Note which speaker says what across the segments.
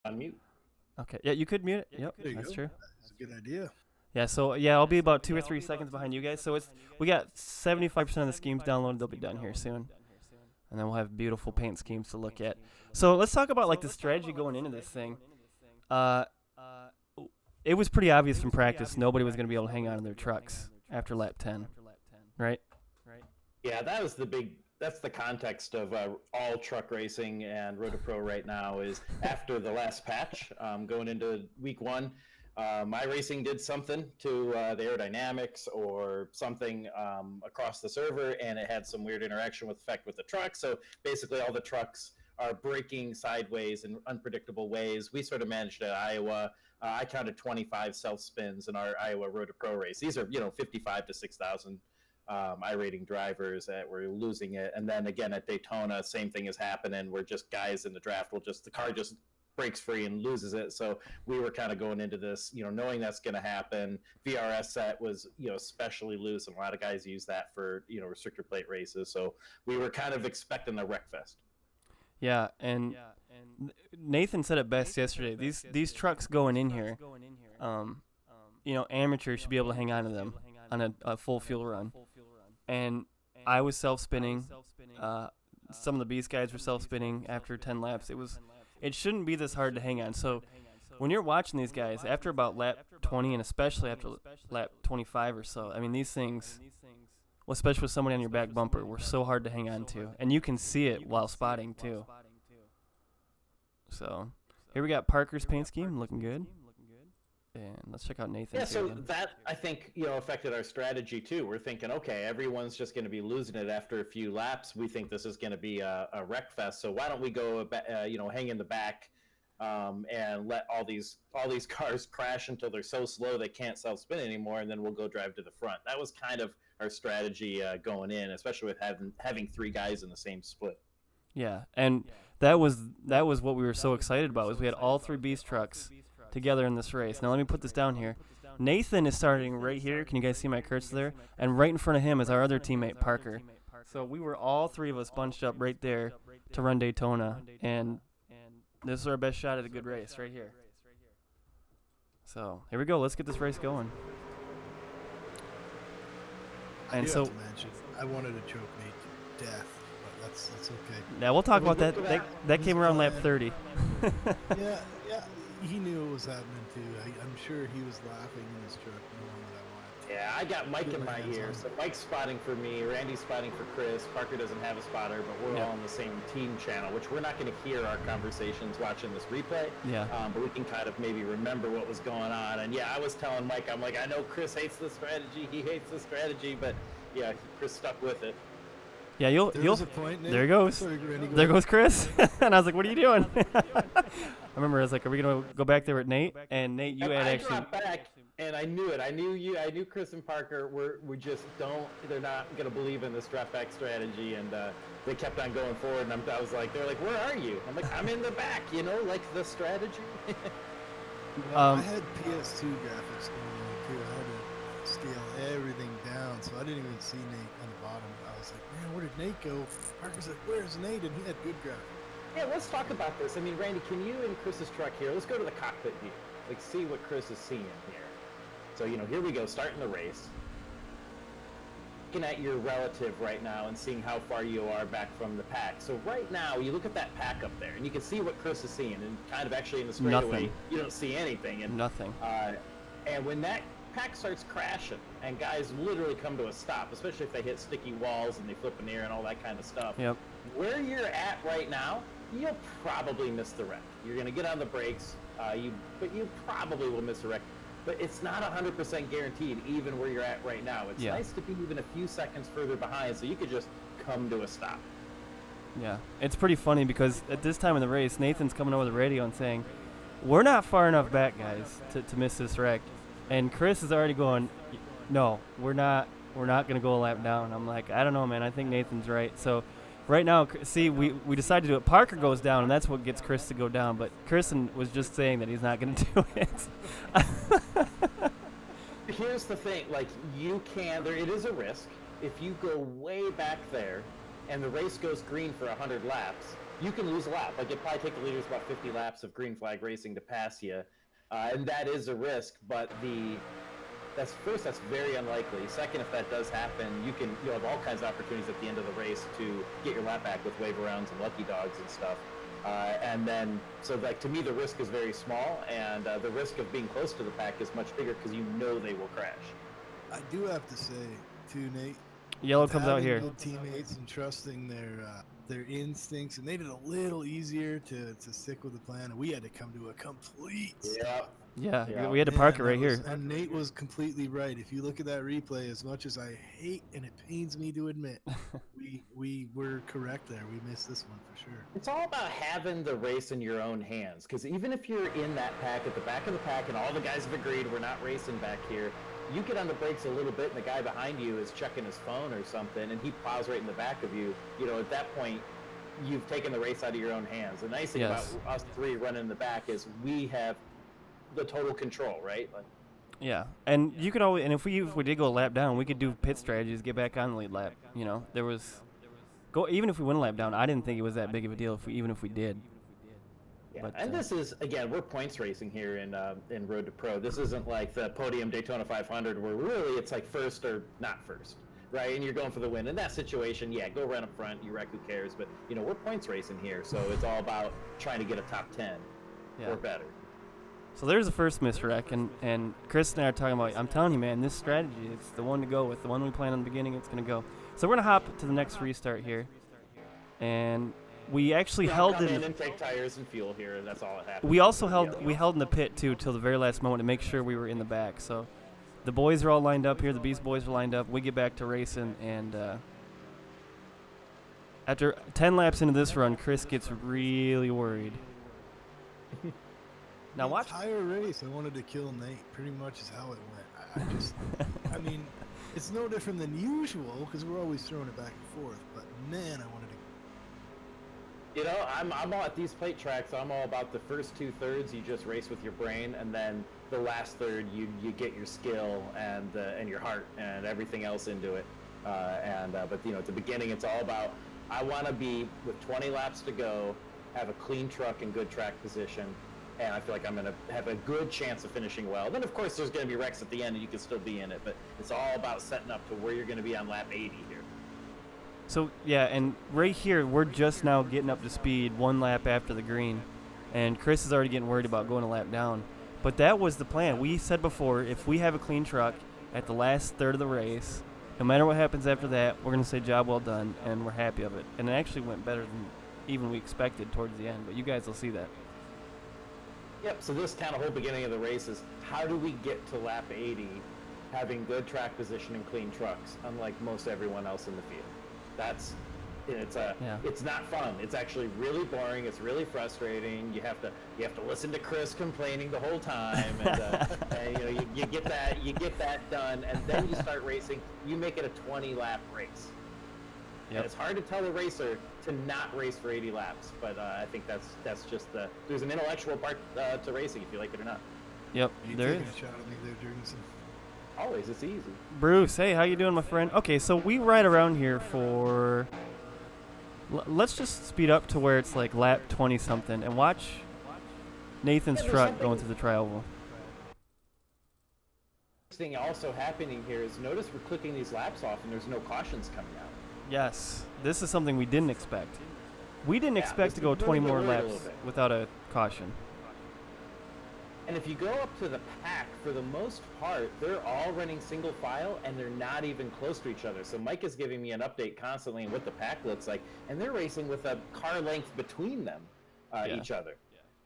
Speaker 1: on mute.
Speaker 2: Okay. Yeah, you could mute it. Yep,
Speaker 3: There you
Speaker 2: that's
Speaker 3: go.
Speaker 2: true.
Speaker 3: That's a good idea.
Speaker 2: Yeah, so yeah, I'll be about 2 or 3 seconds behind you guys. So we got 75% of the schemes downloaded. They'll be done here soon, and then we'll have beautiful paint schemes to look at. So let's talk about like the strategy going into this thing. Uh, it was pretty obvious from practice nobody was going to be able to hang on to their trucks after lap 10, right?
Speaker 1: Yeah, that's the context of all truck racing and Rotopro right now is after the last patch, going into week one. iRacing did something to the aerodynamics or something across the server, and it had some weird interaction with effect with the truck. So basically, all the trucks are braking sideways in unpredictable ways. We sort of managed at Iowa. I counted 25 self spins in our Iowa Road to Pro race. These are 55 to 6,000 iRating drivers that were losing it. And then again at Daytona, same thing is happening where just guys in the draft the car just breaks free and loses it. So we were kind of going into this, knowing that's going to happen. VRS set was, especially loose, and a lot of guys use that for, restrictor plate races. So we were kind of expecting a wreck fest.
Speaker 2: Yeah, and Nathan said it best yesterday. These trucks going in here, amateurs should be able to hang on to them on a full fuel run. And I was self-spinning. Some of the beast guys were self-spinning after 10 laps. It shouldn't be this hard to hang on. So when you're watching these guys, after about lap 20 and especially after lap 25 or so, I mean, these things, well, especially with somebody on your back bumper, were so hard to hang on to. And you can see it while spotting, too. So here we got Parker's paint scheme, looking good. And let's check out Nathan's.
Speaker 1: Yeah, so that, I think, affected our strategy, too. We're thinking, okay, everyone's just going to be losing it after a few laps. We think this is going to be a wreck fest. So why don't we go, hang in the back and let all these cars crash until they're so slow they can't self-spin anymore, and then we'll go drive to the front. That was kind of our strategy going in, especially with having three guys in the same split.
Speaker 2: Yeah, and that was what we were so excited about, was we had all three beast trucks together in this race. Now let me put this down here. Nathan is starting right here. Can you guys see my cursor there? And right in front of him is our other teammate, Parker. So we were all three of us bunched up right there to run Daytona, and this is our best shot at a good race right here. So here we go. Let's get this race going.
Speaker 3: And so I wanted to choke Nate to death, but that's okay.
Speaker 2: Now we'll talk about that. That came around lap 30.
Speaker 3: Yeah. He knew it was happening too. I'm sure he was laughing in his truck knowing what I wanted.
Speaker 1: Yeah, I got Mike in my ear. So Mike's spotting for me, Randy's spotting for Chris. Parker doesn't have a spotter, but we're all on the same team channel, which we're not going to hear our conversations watching this replay.
Speaker 2: Yeah.
Speaker 1: But we can kind of maybe remember what was going on. And yeah, I was telling Mike, I'm like, I know Chris hates the strategy. He hates the strategy, but yeah, Chris stuck with it.
Speaker 2: Yeah, you'll.
Speaker 3: A point,
Speaker 2: there he goes.
Speaker 3: Sorry,
Speaker 2: there goes Chris. And I was like, "What are you doing?" I remember I was like, "Are we gonna go back there with Nate?" And Nate, you had actually.
Speaker 1: I dropped back, and I knew it. I knew you. I knew Chris and Parker we just don't. They're not gonna believe in this drop back strategy, and they kept on going forward. And I was like, they're like, "Where are you?" I'm like, "I'm in the back." Like the strategy.
Speaker 3: I had PS2 graphics going on too. I had to scale everything down, so I didn't even see Nate on the bottom. I was like, man, where did Nate go? Parker's like, where's Nate? And he had good graphics.
Speaker 1: Yeah, let's talk about this. I mean, Randy, can you in Chris's truck here? Let's go to the cockpit view. Like, see what Chris is seeing here. So, here we go, starting the race. Looking at your relative right now and seeing how far you are back from the pack. So right now, you look at that pack up there, and you can see what Chris is seeing. And kind of actually in the straightaway, you don't see anything. And,
Speaker 2: nothing.
Speaker 1: And when that pack starts crashing and guys literally come to a stop, especially if they hit sticky walls and they flip in the air and all that kind of stuff.
Speaker 2: Yep.
Speaker 1: Where you're at right now, you'll probably miss the wreck. You're going to get on the brakes, but you probably will miss the wreck. But it's not 100% guaranteed, even where you're at right now. It's nice to be even a few seconds further behind, so you could just come to a stop.
Speaker 2: Yeah, it's pretty funny because at this time in the race, Nathan's coming over the radio and saying, "We're not far enough back, guys, to miss this wreck." And Chris is already going, "No, we're not going to go a lap down." I'm like, I don't know, man. I think Nathan's right. So right now, see, we decided to do it. Parker goes down, and that's what gets Chris to go down. But Kristen was just saying that he's not going to do it.
Speaker 1: Here's the thing. Like, it is a risk. If you go way back there and the race goes green for 100 laps, you can lose a lap. Like, it probably take the leaders about 50 laps of green flag racing to pass you, and that is a risk. But that's very unlikely. Second, if that does happen, you'll have all kinds of opportunities at the end of the race to get your lap back with wave arounds and lucky dogs and stuff. And then, so like, to me, the risk is very small, and the risk of being close to the pack is much bigger because you know they will crash.
Speaker 3: I do have to say, too, Nate.
Speaker 2: Yellow comes out here.
Speaker 3: Good teammates and trusting their instincts, and they made it a little easier to stick with the plan. And we had to come to a complete stop.
Speaker 2: Yeah, we had to park it right here.
Speaker 3: And Nate was completely right. If you look at that replay, as much as I hate and it pains me to admit, we were correct there. We missed this one for sure.
Speaker 1: It's all about having the race in your own hands, because even if you're in that pack at the back of the pack and all the guys have agreed we're not racing back here, you get on the brakes a little bit and the guy behind you is checking his phone or something and he plows right in the back of you. At that point, you've taken the race out of your own hands. The nice thing about us three running in the back is we have the total control, right? Like,
Speaker 2: yeah, and you could always, and if we did go a lap down, we could do pit strategies, get back on the lead lap. Even if we went a lap down, I didn't think it was that big of a deal even if we did.
Speaker 1: Yeah,
Speaker 2: but,
Speaker 1: and this is, again, we're points racing here in Road to Pro. This isn't like the podium Daytona 500 where really it's like first or not first, right? And you're going for the win. In that situation, yeah, go run up front, you wreck, who cares? But, we're points racing here, so it's all about trying to get a top 10 or better.
Speaker 2: So there's the first misrec, and Chris and I are talking about, I'm telling you, man, this strategy, it's the one to go with. The one we planned on the beginning, it's going to go. So we're going to hop to the next restart here. And we actually held
Speaker 1: in and take tires and fuel here. That's all that happened.
Speaker 2: We also held in the pit, too, till the very last moment to make sure we were in the back. So the boys are all lined up here. The Beast boys are lined up. We get back to racing, and after 10 laps into this run, Chris gets really worried. Now watch.
Speaker 3: The entire race, I wanted to kill Nate. Pretty much is how it went. I mean, it's no different than usual because we're always throwing it back and forth. But man, I wanted to.
Speaker 1: I'm all at these plate tracks. I'm all about the first 2/3. You just race with your brain, and then the last third, you get your skill and your heart and everything else into it. But at the beginning, it's all about, I want to be with 20 laps to go, have a clean truck and good track position. And I feel like I'm going to have a good chance of finishing well. Then, of course, there's going to be wrecks at the end, and you can still be in it. But it's all about setting up to where you're going to be on lap 80 here.
Speaker 2: So, yeah, and right here, we're just now getting up to speed 1 lap after the green. And Chris is already getting worried about going a lap down. But that was the plan. We said before, if we have a clean truck at the last third of the race, no matter what happens after that, we're going to say job well done, and we're happy of it. And it actually went better than even we expected towards the end. But you guys will see that.
Speaker 1: Yep, so this kind of whole beginning of the race is how do we get to lap 80 having good track position and clean trucks, unlike most everyone else in the field. It's not fun. It's actually really boring. It's really frustrating. You have to listen to Chris complaining the whole time, and you get that done, and then you start racing. You make it a 20-lap race. Yep. And it's hard to tell a racer to not race for 80 laps, but I think that's just there's an intellectual part to racing, if you like it or not.
Speaker 2: Yep, there is.
Speaker 3: A shot at me there, Jurgensen.
Speaker 1: Always, it's easy.
Speaker 2: Bruce, hey, how you doing, my friend? Okay, so we ride around here for. Let's just speed up to where it's like lap 20-something, and watch Nathan's truck going through the tri-oval.
Speaker 1: Thing also happening here is notice we're clicking these laps off, and there's no cautions coming out.
Speaker 2: Yes, this is something we didn't expect. We didn't expect to go 20 more laps without a caution.
Speaker 1: And if you go up to the pack, for the most part, they're all running single file, and they're not even close to each other. So Mike is giving me an update constantly on what the pack looks like, and they're racing with a car length between them, each other.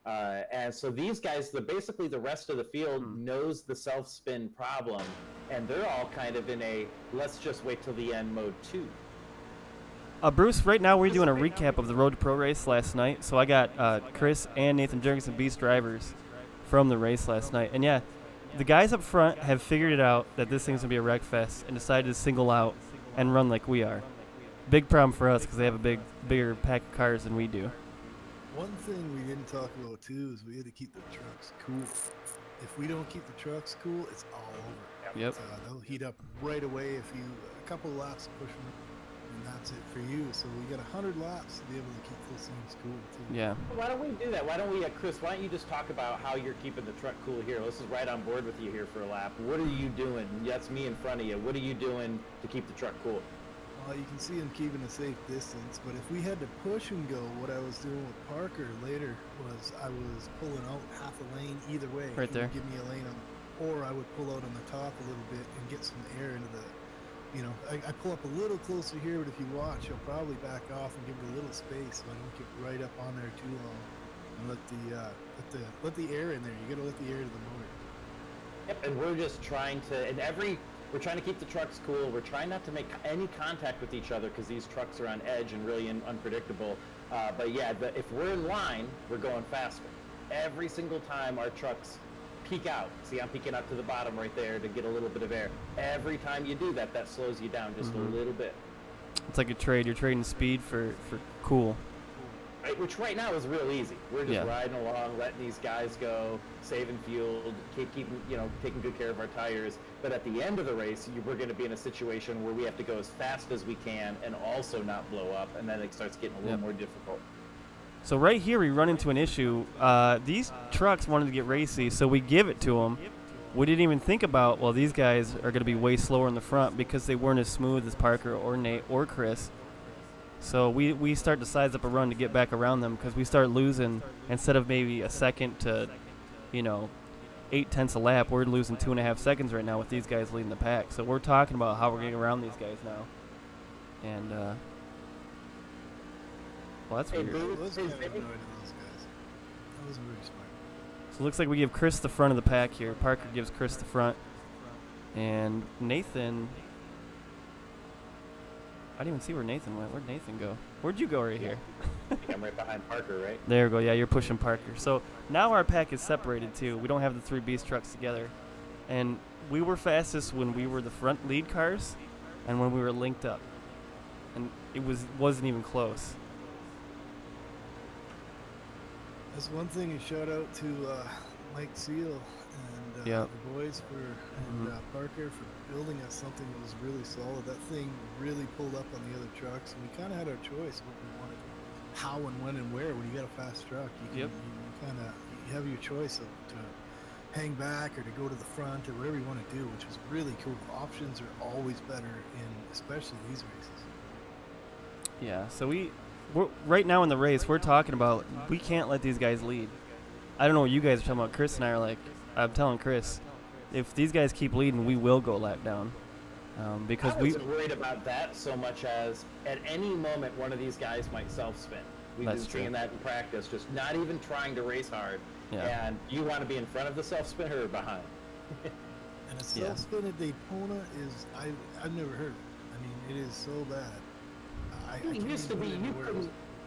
Speaker 1: And so these guys, basically the rest of the field knows the self-spin problem, and they're all kind of in a let's just wait till the end mode 2.
Speaker 2: Bruce, right now we're doing a recap of the Road to Pro race last night. So I got Chris and Nathan Jurgensen, Beast drivers, from the race last night. And yeah, the guys up front have figured it out that this thing's going to be a wreck fest and decided to single out and run like we are. Big problem for us because they have a bigger pack of cars than we do.
Speaker 3: One thing we didn't talk about, too, is we had to keep the trucks cool. If we don't keep the trucks cool, it's all over.
Speaker 2: Yep.
Speaker 3: They'll heat up right away if you a couple laps push them. and that's it for you. So we got 100 laps to be able to keep those things cool too.
Speaker 2: Yeah.
Speaker 1: Why don't we do that? Why don't we, Chris, why don't you just talk about how you're keeping the truck cool here? Let's just right on board with you here for a lap. What are you doing? That's me in front of you. What are you doing to keep the truck cool?
Speaker 3: Well, you can see him keeping a safe distance, but if we had to push and go, what I was doing with Parker later was I was pulling out half a lane either way.
Speaker 2: Right there.
Speaker 3: Give me a lane on, or I would pull out on the top a little bit and get some air into the, you know, I pull up a little closer here, but if you watch, I'll probably back off and give it a little space so I don't get right up on there too long, and let the air in there. You gotta let the air to the motor.
Speaker 1: Yep, and we're just trying to, we're trying to keep the trucks cool. We're trying not to make any contact with each other because these trucks are on edge and really unpredictable. But yeah, if we're in line, we're going faster. Every single time our trucks peak out. See, I'm peeking out to the bottom right there to get a little bit of air. Every time you do that, that slows you down just a little bit.
Speaker 2: It's like a trade. You're trading speed for cool.
Speaker 1: Right, which right now is real easy. We're just riding along, letting these guys go, saving fuel, keeping, you know, taking good care of our tires. But at the end of the race, we're going to be in a situation where we have to go as fast as we can and also not blow up, and then it starts getting a little more difficult.
Speaker 2: So right here, we run into an issue. These trucks wanted to get racy, so we give it to them. We didn't even think about, well, these guys are going to be way slower in the front because they weren't as smooth as Parker or Nate or Chris. So we start to size up a run to get back around them because we start losing, instead of maybe a second to, 0.8 a lap, we're losing 2.5 seconds right now with these guys leading the pack. So we're talking about how we're getting around these guys now. And, well, that's weird.
Speaker 3: I was kind of annoyed at those guys. That wasn't very smart.
Speaker 2: So it looks like we give Chris the front of the pack here. Parker gives Chris the front. And Nathan... I didn't even see where Nathan went. Where'd Nathan go? Where'd you go right here?
Speaker 1: I think I'm right behind Parker, right?
Speaker 2: There we go. Yeah, you're pushing Parker. So now our pack is separated too. We don't have the three Beast trucks together. And we were fastest when we were the front lead cars and when we were linked up. And it wasn't even close.
Speaker 3: That's one thing, a shout out to Mike Seal and the boys and Parker for building us something that was really solid. That thing really pulled up on the other trucks, and we kind of had our choice what we wanted, how and when and where. When you got a fast truck, you have your choice of to hang back or to go to the front or whatever you want to do, which was really cool. Options are always better in especially these races.
Speaker 2: Yeah, so we're right now in the race, we're talking about we can't let these guys lead. I don't know what you guys are talking about. Chris and I are like, I'm telling Chris, if these guys keep leading, we will go lap down. Because
Speaker 1: I wasn't worried about that so much as at any moment one of these guys might self-spin. We've been seeing that in practice, just not even trying to race hard.
Speaker 2: Yeah.
Speaker 1: And you want to be in front of the self-spinner or behind?
Speaker 3: And a self-spin at Daytona is, I've never heard it. I mean, it is so bad.
Speaker 1: It used to be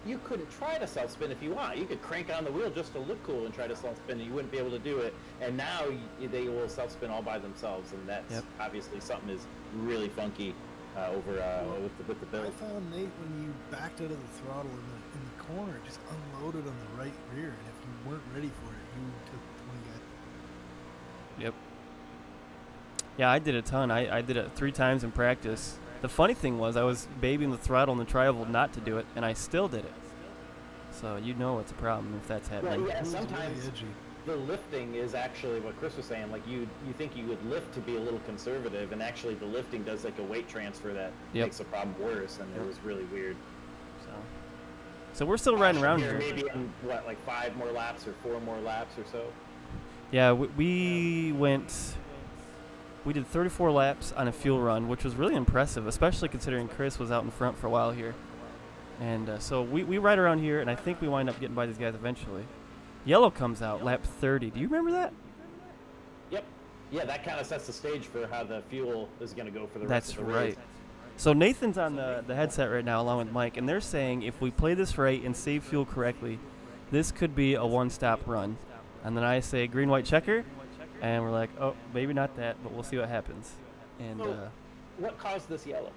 Speaker 1: you couldn't try to self-spin if you want. You could crank on the wheel just to look cool and try to self-spin, and you wouldn't be able to do it. And now they will self-spin all by themselves, and that's obviously something is really funky with the build.
Speaker 3: I found, Nate, when you backed out of the throttle in the corner, it just unloaded on the right rear, and if you weren't ready for it, you took 20 guys.
Speaker 2: Yep. Yeah, I did a ton. I did it 3 times in practice. The funny thing was I was babying the throttle in the tri-oval not to do it, and I still did it. So you know it's a problem if that's happening.
Speaker 1: Well, yeah, sometimes the lifting is actually what Chris was saying. Like you think you would lift to be a little conservative, and actually the lifting does like a weight transfer that makes the problem worse, and it was really weird.
Speaker 2: So we're still riding around here.
Speaker 1: Maybe in what, like 5 more laps or 4 more laps or so.
Speaker 2: Yeah, we did 34 laps on a fuel run, which was really impressive, especially considering Chris was out in front for a while here. And so we ride around here, and I think we wind up getting by these guys eventually. Yellow comes out, lap 30. Do you remember that?
Speaker 1: Yep. Yeah, that kind of sets the stage for how the fuel is going to go for the rest of the race.
Speaker 2: That's right. So Nathan's on the headset right now along with Mike, and they're saying if we play this right and save fuel correctly, this could be a one-stop run. And then I say green, white, checker. And we're like, oh, maybe not that, but we'll see what happens. And
Speaker 1: what caused this yellow?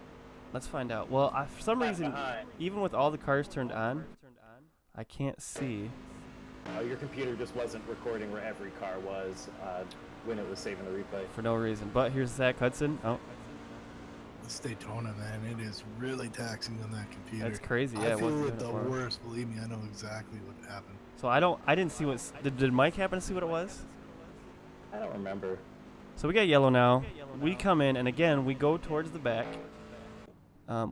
Speaker 2: Let's find out. Well, for some reason, even with all the cars turned on, I can't see.
Speaker 1: Oh, your computer just wasn't recording where every car was when it was saving the replay.
Speaker 2: For no reason. But here's Zach Hudson. Oh.
Speaker 3: this Daytona, man, it is really taxing on that computer.
Speaker 2: That's crazy. Yeah,
Speaker 3: I
Speaker 2: it wasn't
Speaker 3: feel it
Speaker 2: doing
Speaker 3: the
Speaker 2: it for him.
Speaker 3: worst. Believe me, I know exactly what happened.
Speaker 2: So I didn't see what. Did Mike happen to see what it was?
Speaker 1: I don't remember.
Speaker 2: So we got yellow now. We come in, and again, we go towards the back.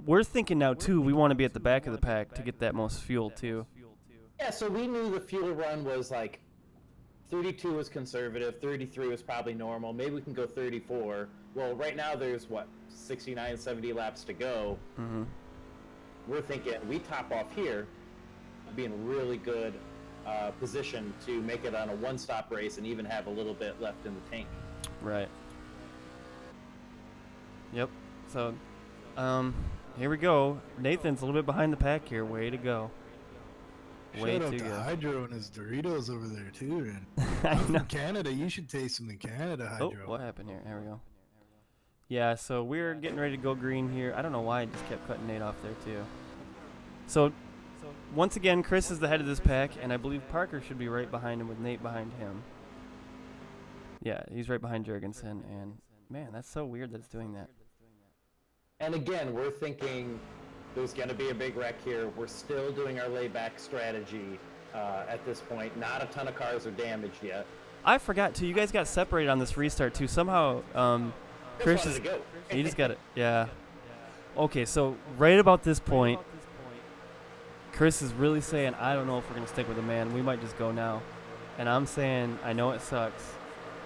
Speaker 2: We're thinking now, too, we want to be at the back of the pack to get that most fuel, too.
Speaker 1: Yeah, so we knew the fuel run was like 32 was conservative, 33 was probably normal. Maybe we can go 34. Well, right now there's, 69, 70 laps to go.
Speaker 2: Mm-hmm.
Speaker 1: We're thinking we top off here, be in a really good position to make it on a one-stop race and even have a little bit left in the tank.
Speaker 2: Right. Yep. So, here we go. Nathan's a little bit behind the pack here. Way to go. Way
Speaker 3: Shout out
Speaker 2: to
Speaker 3: to
Speaker 2: go.
Speaker 3: Hydro and his Doritos over there too. And
Speaker 2: I
Speaker 3: I'm
Speaker 2: know.
Speaker 3: from Canada. You should taste them in Canada,
Speaker 2: Oh,
Speaker 3: Hydro.
Speaker 2: what happened here? There we go. Yeah, so we're getting ready to go green here. I don't know why I just kept cutting Nate off there, too. So, once again, Chris is the head of this pack, and I believe Parker should be right behind him with Nate behind him. Yeah, he's right behind Jurgensen, and man, that's so weird that it's doing that.
Speaker 1: And again, we're thinking there's going to be a big wreck here. We're still doing our layback strategy at this point. Not a ton of cars are damaged yet.
Speaker 2: I forgot, too. You guys got separated on this restart, too. Somehow, Chris
Speaker 1: Just
Speaker 2: is...
Speaker 1: wanted to go.
Speaker 2: You just got it. Yeah. Okay, so right about this point, Chris is really saying, I don't know if we're going to stick with the man. We might just go now. And I'm saying, I know it sucks,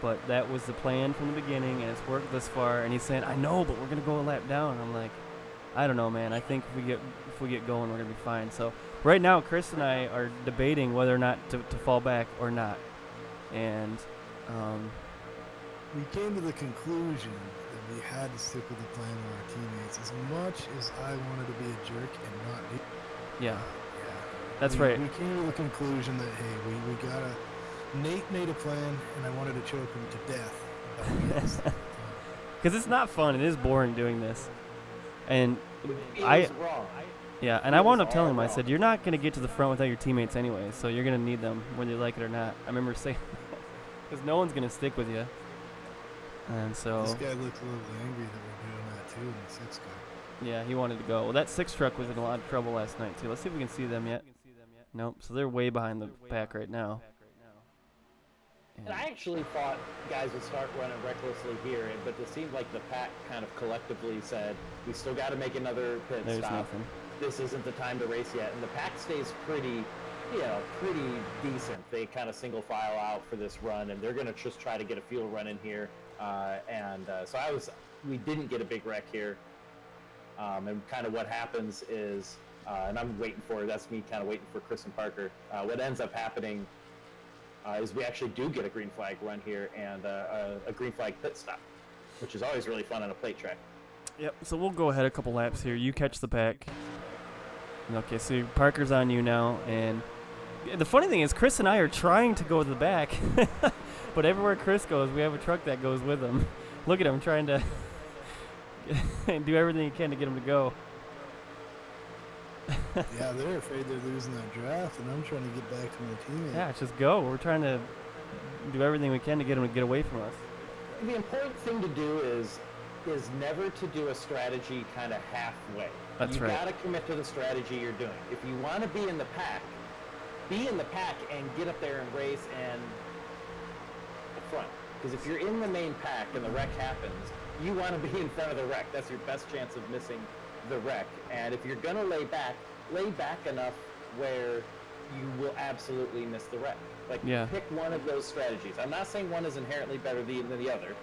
Speaker 2: but that was the plan from the beginning, and it's worked this far. And he's saying, I know, but we're going to go a lap down. I'm like, I don't know, man. I think if we get going, we're going to be fine. So right now, Chris and I are debating whether or not to fall back or not. And
Speaker 3: We came to the conclusion that we had to stick with the plan with our teammates. As much as I wanted to be a jerk and not do
Speaker 2: yeah,
Speaker 3: yeah.
Speaker 2: that's
Speaker 3: we,
Speaker 2: right.
Speaker 3: We came to the conclusion that, hey, we gotta... Nate made a plan, and I wanted to choke him to death.
Speaker 2: Because it's not fun. It is boring doing this. And
Speaker 1: He
Speaker 2: I...
Speaker 1: was wrong.
Speaker 2: Yeah, and I wound up telling him, I said, you're not going to get to the front without your teammates anyway, so you're going to need them, whether you like it or not. I remember saying, because no one's going to stick with you. And so,
Speaker 3: This guy looks a little angry that we're doing that too in the 6 car.
Speaker 2: yeah, he wanted to go. Well, that 6 truck was in a lot of trouble last night, too. Let's see if we can see them yet. Nope, so they're way behind the pack right now.
Speaker 1: And I actually thought guys would start running recklessly here, but it seemed like the pack kind of collectively said, we still got to make another pit
Speaker 2: There's
Speaker 1: stop.
Speaker 2: nothing.
Speaker 1: This isn't the time to race yet. And the pack stays pretty decent. They kind of single file out for this run, and they're going to just try to get a fuel run in here. So we didn't get a big wreck here. And kind of what happens is, and I'm waiting for, that's me kind of waiting for Chris and Parker. What ends up happening is we actually do get a green flag run here and a green flag pit stop, which is always really fun on a plate track.
Speaker 2: Yep, so we'll go ahead a couple laps here. You catch the pack. Okay, so Parker's on you now, and the funny thing is Chris and I are trying to go to the back, but everywhere Chris goes, we have a truck that goes with him. Look at him trying to do everything he can to get him to go.
Speaker 3: Yeah, they're afraid they're losing that draft, and I'm trying to get back to my teammate.
Speaker 2: Yeah, just go. We're trying to do everything we can to get him to get away from us.
Speaker 1: The important thing to do is never to do a strategy kind of halfway.
Speaker 2: That's right.
Speaker 1: You got to commit to the strategy you're doing. If you want to be in the pack and get up there and race and the front. Because if you're in the main pack and the wreck happens, you want to be in front of the wreck. That's your best chance of missing the wreck. And if you're going to lay back enough where you will absolutely miss the wreck. Like, pick one of those strategies. I'm not saying one is inherently better than the other.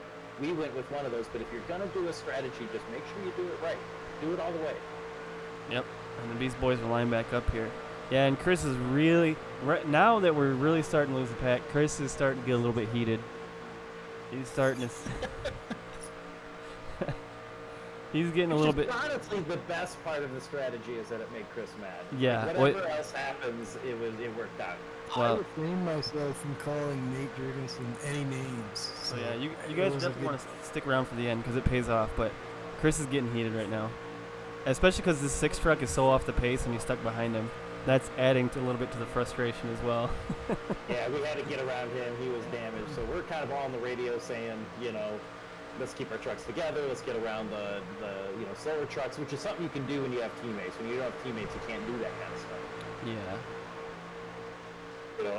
Speaker 1: We went with one of those, but if you're going to do a strategy, just make sure you do it right. Do it all the way.
Speaker 2: Yep, and the Beast Boys will line back up here. Yeah, and Chris is really, now that we're really starting to lose the pack, Chris is starting to get a little bit heated. He's starting to... He's getting a little bit...
Speaker 1: Honestly, the best part of the strategy is that it made Chris mad.
Speaker 2: Yeah.
Speaker 1: Like, whatever else happens, it worked out.
Speaker 3: I refrained myself from calling Nate Jurgensen any names.
Speaker 2: So yeah, you guys definitely want to stick around for the end because it pays off, but Chris is getting heated right now. Especially because this 6 truck is so off the pace and he's stuck behind him. That's adding to a little bit to the frustration as well.
Speaker 1: Yeah, we had to get around him. He was damaged. So we're kind of all on the radio saying, let's keep our trucks together. Let's get around the slower trucks, which is something you can do when you have teammates. When you don't have teammates, you can't do that kind of stuff.
Speaker 2: Yeah.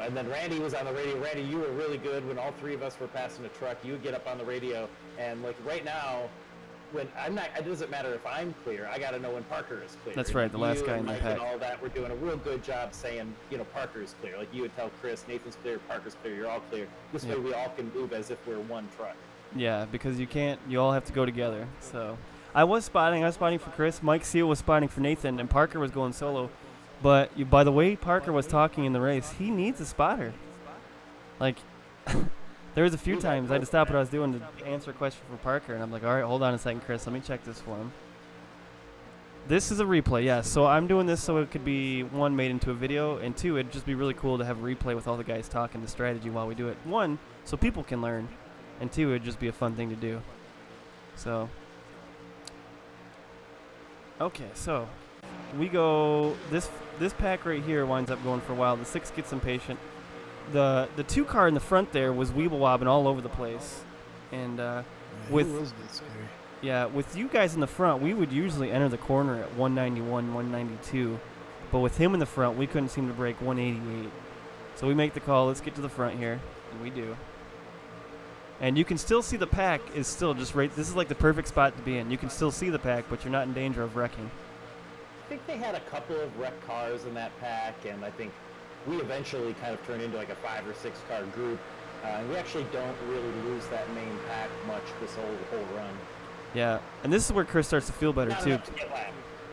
Speaker 1: And then Randy was on the radio. Randy, you were really good when all three of us were passing a truck. You would get up on the radio, and like right now, when I'm not, it doesn't matter if I'm clear. I got to know when Parker is clear.
Speaker 2: That's right, the last guy in the pack.
Speaker 1: And all that, we're doing a real good job saying, Parker is clear. Like you would tell Chris, Nathan's clear, Parker's clear. You're all clear. This way, we all can move as if we're one truck.
Speaker 2: Yeah, because you all have to go together. So I was spotting for Chris. Mike Seal was spotting for Nathan, and Parker was going solo. But by the way Parker was talking in the race, he needs a spotter. Like, there was a few times I had to stop what I was doing to answer a question for Parker, and I'm like, all right, hold on a second, Chris, let me check this for him. This is a replay, yes. So I'm doing this so it could be, one, made into a video, and two, it'd just be really cool to have a replay with all the guys talking the strategy while we do it. One, so people can learn, and two, it'd just be a fun thing to do. So, okay, so we go, this pack right here winds up going for a while. The 6 gets impatient. The 2 car in the front there was weeble wobbing all over the place. And with you guys in the front, we would usually enter the corner at 191, 192. But with him in the front, we couldn't seem to break 188. So we make the call, let's get to the front here. And we do. And you can still see the pack is still just right. This is like the perfect spot to be in. You can still see the pack, but you're not in danger of wrecking.
Speaker 1: I think they had a couple of wrecked cars in that pack, and I think we eventually kind of turned into like a 5 or 6 car group. And we actually don't really lose that main pack much this whole run.
Speaker 2: Yeah, and this is where Chris starts to feel better too.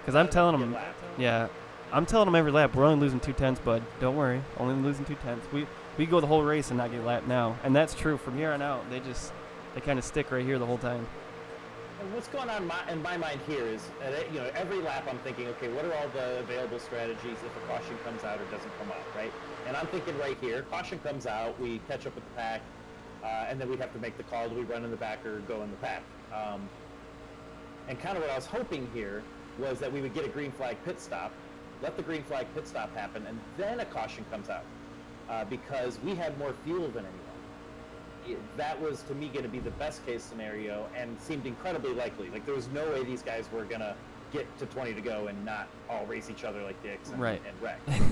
Speaker 2: Because I'm telling him, I'm telling him every lap, we're only losing 2/10, bud. Don't worry, only losing 2/10. We go the whole race and not get lapped now, and that's true. From here on out, they kind of stick right here the whole time.
Speaker 1: And what's going on in my mind here is, every lap I'm thinking, okay, what are all the available strategies if a caution comes out or doesn't come out, right? And I'm thinking right here, caution comes out, we catch up with the pack, and then we have to make the call, do we run in the back or go in the pack? And kind of what I was hoping here was that we would get a green flag pit stop, let the green flag pit stop happen, and then a caution comes out, because we had more fuel than anyone. That was, to me, going to be the best case scenario and seemed incredibly likely. Like, there was no way these guys were going to get to 20 to go and not all race each other like dicks and wreck.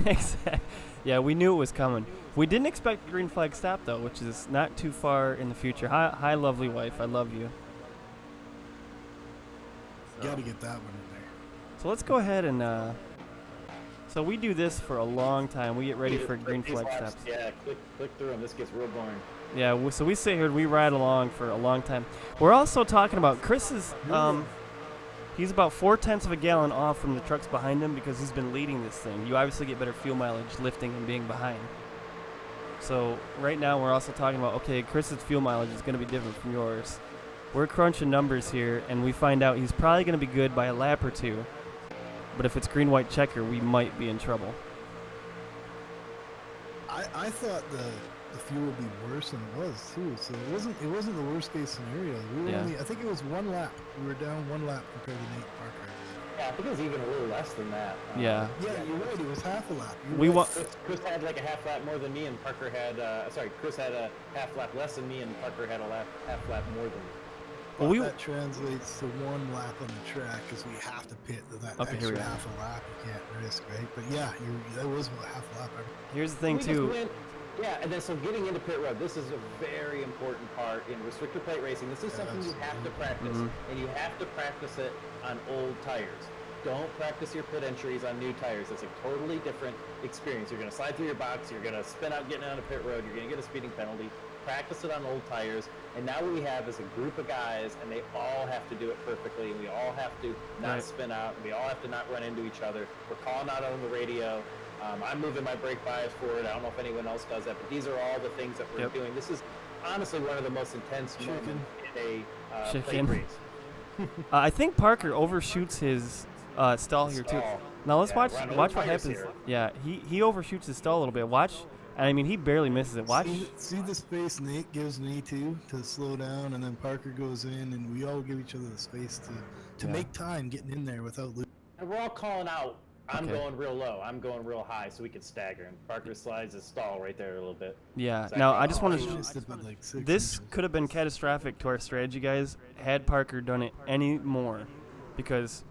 Speaker 2: Exactly. Yeah, we knew it was coming. We didn't expect the green flag stop, though, which is not too far in the future. Hi, lovely wife. I love you.
Speaker 3: Got to get that one in there.
Speaker 2: So let's go ahead and... So we do this for a long time. We get ready for green flag stops.
Speaker 1: Yeah, click through them. This gets real boring.
Speaker 2: Yeah, so we sit here and we ride along for a long time. We're also talking about Chris's. He's about 0.4 of a gallon off from the trucks behind him because he's been leading this thing. You obviously get better fuel mileage lifting and being behind. So right now we're also talking about, okay, Chris's fuel mileage is going to be different from yours. We're crunching numbers here, and we find out he's probably going to be good by a lap or two. But if it's green-white checker, we might be in trouble.
Speaker 3: I thought the fuel would be worse than it was too. So it wasn't the worst case scenario. We were only, I think it was 1 lap. We were down 1 lap compared to Nate Parker.
Speaker 1: Yeah, I think it was even a little less than that.
Speaker 2: Yeah,
Speaker 3: you're right. It was half a lap.
Speaker 1: Chris had like a half lap more than me, and Parker had. Chris had a half lap less than me, and Parker had a half lap more than me.
Speaker 3: Well, that translates to 1 lap on the track because we have to pit that extra half a lap. You can't risk, right? But yeah, that was about half a lap.
Speaker 2: Here's the thing too.
Speaker 1: Yeah, and then so getting into pit road, this is a very important part in restrictor plate racing. This is something you have to practice, and you have to practice it on old tires. Don't practice your pit entries on new tires. It's a totally different experience. You're going to slide through your box, you're going to spin out getting on a pit road, you're going to get a speeding penalty. Practice it on old tires, and now what we have is a group of guys, and they all have to do it perfectly, and we all have to not spin out, and we all have to not run into each other. We're calling out on the radio. I'm moving my brake bias forward. I don't know if anyone else does that, but these are all the things that we're doing. This is honestly one of the most intense moments in a plate race.
Speaker 2: I think Parker overshoots his stall here too. Now let's watch what happens. Here. Yeah, he overshoots his stall a little bit. Watch. I mean, he barely misses it. Watch.
Speaker 3: See the space Nate gives me to slow down, and then Parker goes in, and we all give each other the space to make time getting in there without losing.
Speaker 1: And we're all calling out I'm
Speaker 2: Okay.
Speaker 1: going real low. I'm going real high, so we can stagger. And Parker slides his stall right there a little bit.
Speaker 2: Yeah.
Speaker 1: Zach
Speaker 2: Now
Speaker 1: goes,
Speaker 2: I just want
Speaker 3: He
Speaker 2: to.
Speaker 3: missed it by like 6
Speaker 2: This
Speaker 3: inches.
Speaker 2: could have been catastrophic to our strategy, guys, had Parker done it any more, because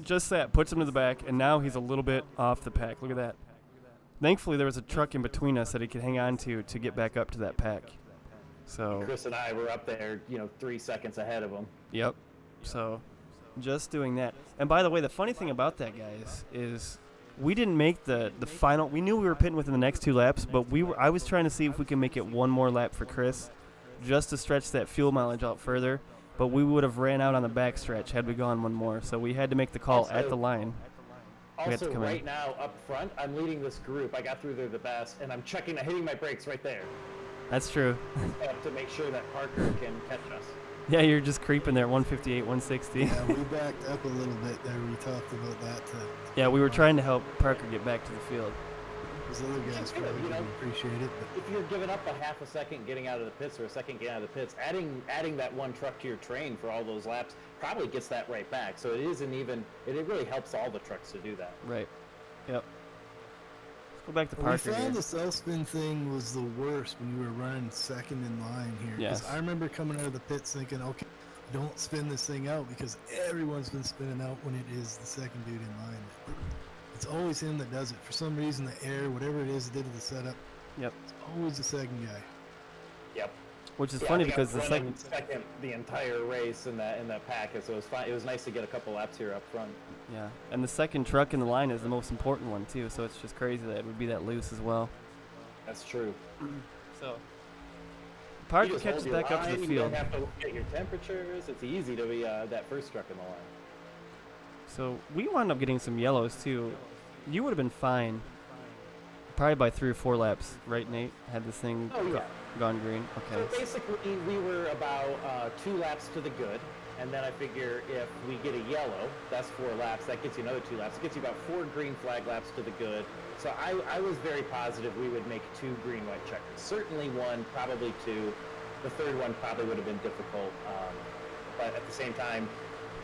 Speaker 2: just that puts him to the back, and now he's a little bit off the pack. Look at that. Thankfully, there was a truck in between us that he could hang on to get back up to that pack. So,
Speaker 1: Chris and I were up there, 3 seconds ahead of him.
Speaker 2: yep. So, just doing that. And by the way, the funny thing about that, guys, is we didn't make the final. We knew we were pitting within the next 2 laps, but I was trying to see if we could make it one more lap for Chris, just to stretch that fuel mileage out further. But we would have ran out on the back stretch had we gone one more. So we had to make the call at the line. We had to
Speaker 1: Also,
Speaker 2: come in.
Speaker 1: right now, up front, I'm leading this group. I got through there the best, and I'm hitting my brakes right there
Speaker 2: That's true.
Speaker 1: to make sure that Parker can catch us.
Speaker 2: Yeah, you're just creeping there, 158, 160.
Speaker 3: Yeah, we backed up a little bit there. We talked about that.
Speaker 2: Yeah, we were trying to help Parker get back to the field.
Speaker 3: Those other guys probably didn't appreciate it. But
Speaker 1: If you're giving up a half a second getting out of the pits or a second getting out of the pits, adding that one truck to your train for all those laps probably gets that right back. So it really helps all the trucks to do that.
Speaker 2: Right. Yep. Let's go back to
Speaker 3: we
Speaker 2: Parker
Speaker 3: found
Speaker 2: here.
Speaker 3: the self-spin thing was the worst when you were running second in line here. 'Cause
Speaker 2: Yes.
Speaker 3: I remember coming out of the pits thinking, okay, don't spin this thing out because everyone's been spinning out when it is the second dude in line. It's always him that does it. For some reason, the air, whatever it is, did to the setup.
Speaker 2: Yep.
Speaker 3: It's always the second guy.
Speaker 1: Yep.
Speaker 2: Which is
Speaker 1: Yeah,
Speaker 2: funny
Speaker 1: I think I
Speaker 2: because
Speaker 1: was
Speaker 2: the
Speaker 1: running
Speaker 2: second.
Speaker 1: the entire race in that packet, so it was fine. It was nice to get a couple laps here up front.
Speaker 2: Yeah, and the second truck in the line is the most important one too. So it's just crazy that it would be that loose as well.
Speaker 1: That's true.
Speaker 2: So
Speaker 1: You
Speaker 2: Parker
Speaker 1: just
Speaker 2: catches
Speaker 1: hold your
Speaker 2: back up to
Speaker 1: line,
Speaker 2: the
Speaker 1: You
Speaker 2: field.
Speaker 1: don't have to look at your temperatures. It's easy to be that first truck in the line.
Speaker 2: So we wound up getting some yellows too. You would have been fine, probably by 3 or 4 laps, right, Nate? Had this thing
Speaker 1: Oh, yeah.
Speaker 2: gone green.
Speaker 1: So
Speaker 2: Okay.
Speaker 1: basically, we were about 2 laps to the good, and then I figure if we get a yellow, that's 4 laps. That gets you another 2 laps. It gets you about 4 green flag laps to the good. So I was very positive we would make 2 green-white checkers. Certainly 1, probably 2. The third one probably would have been difficult. But at the same time,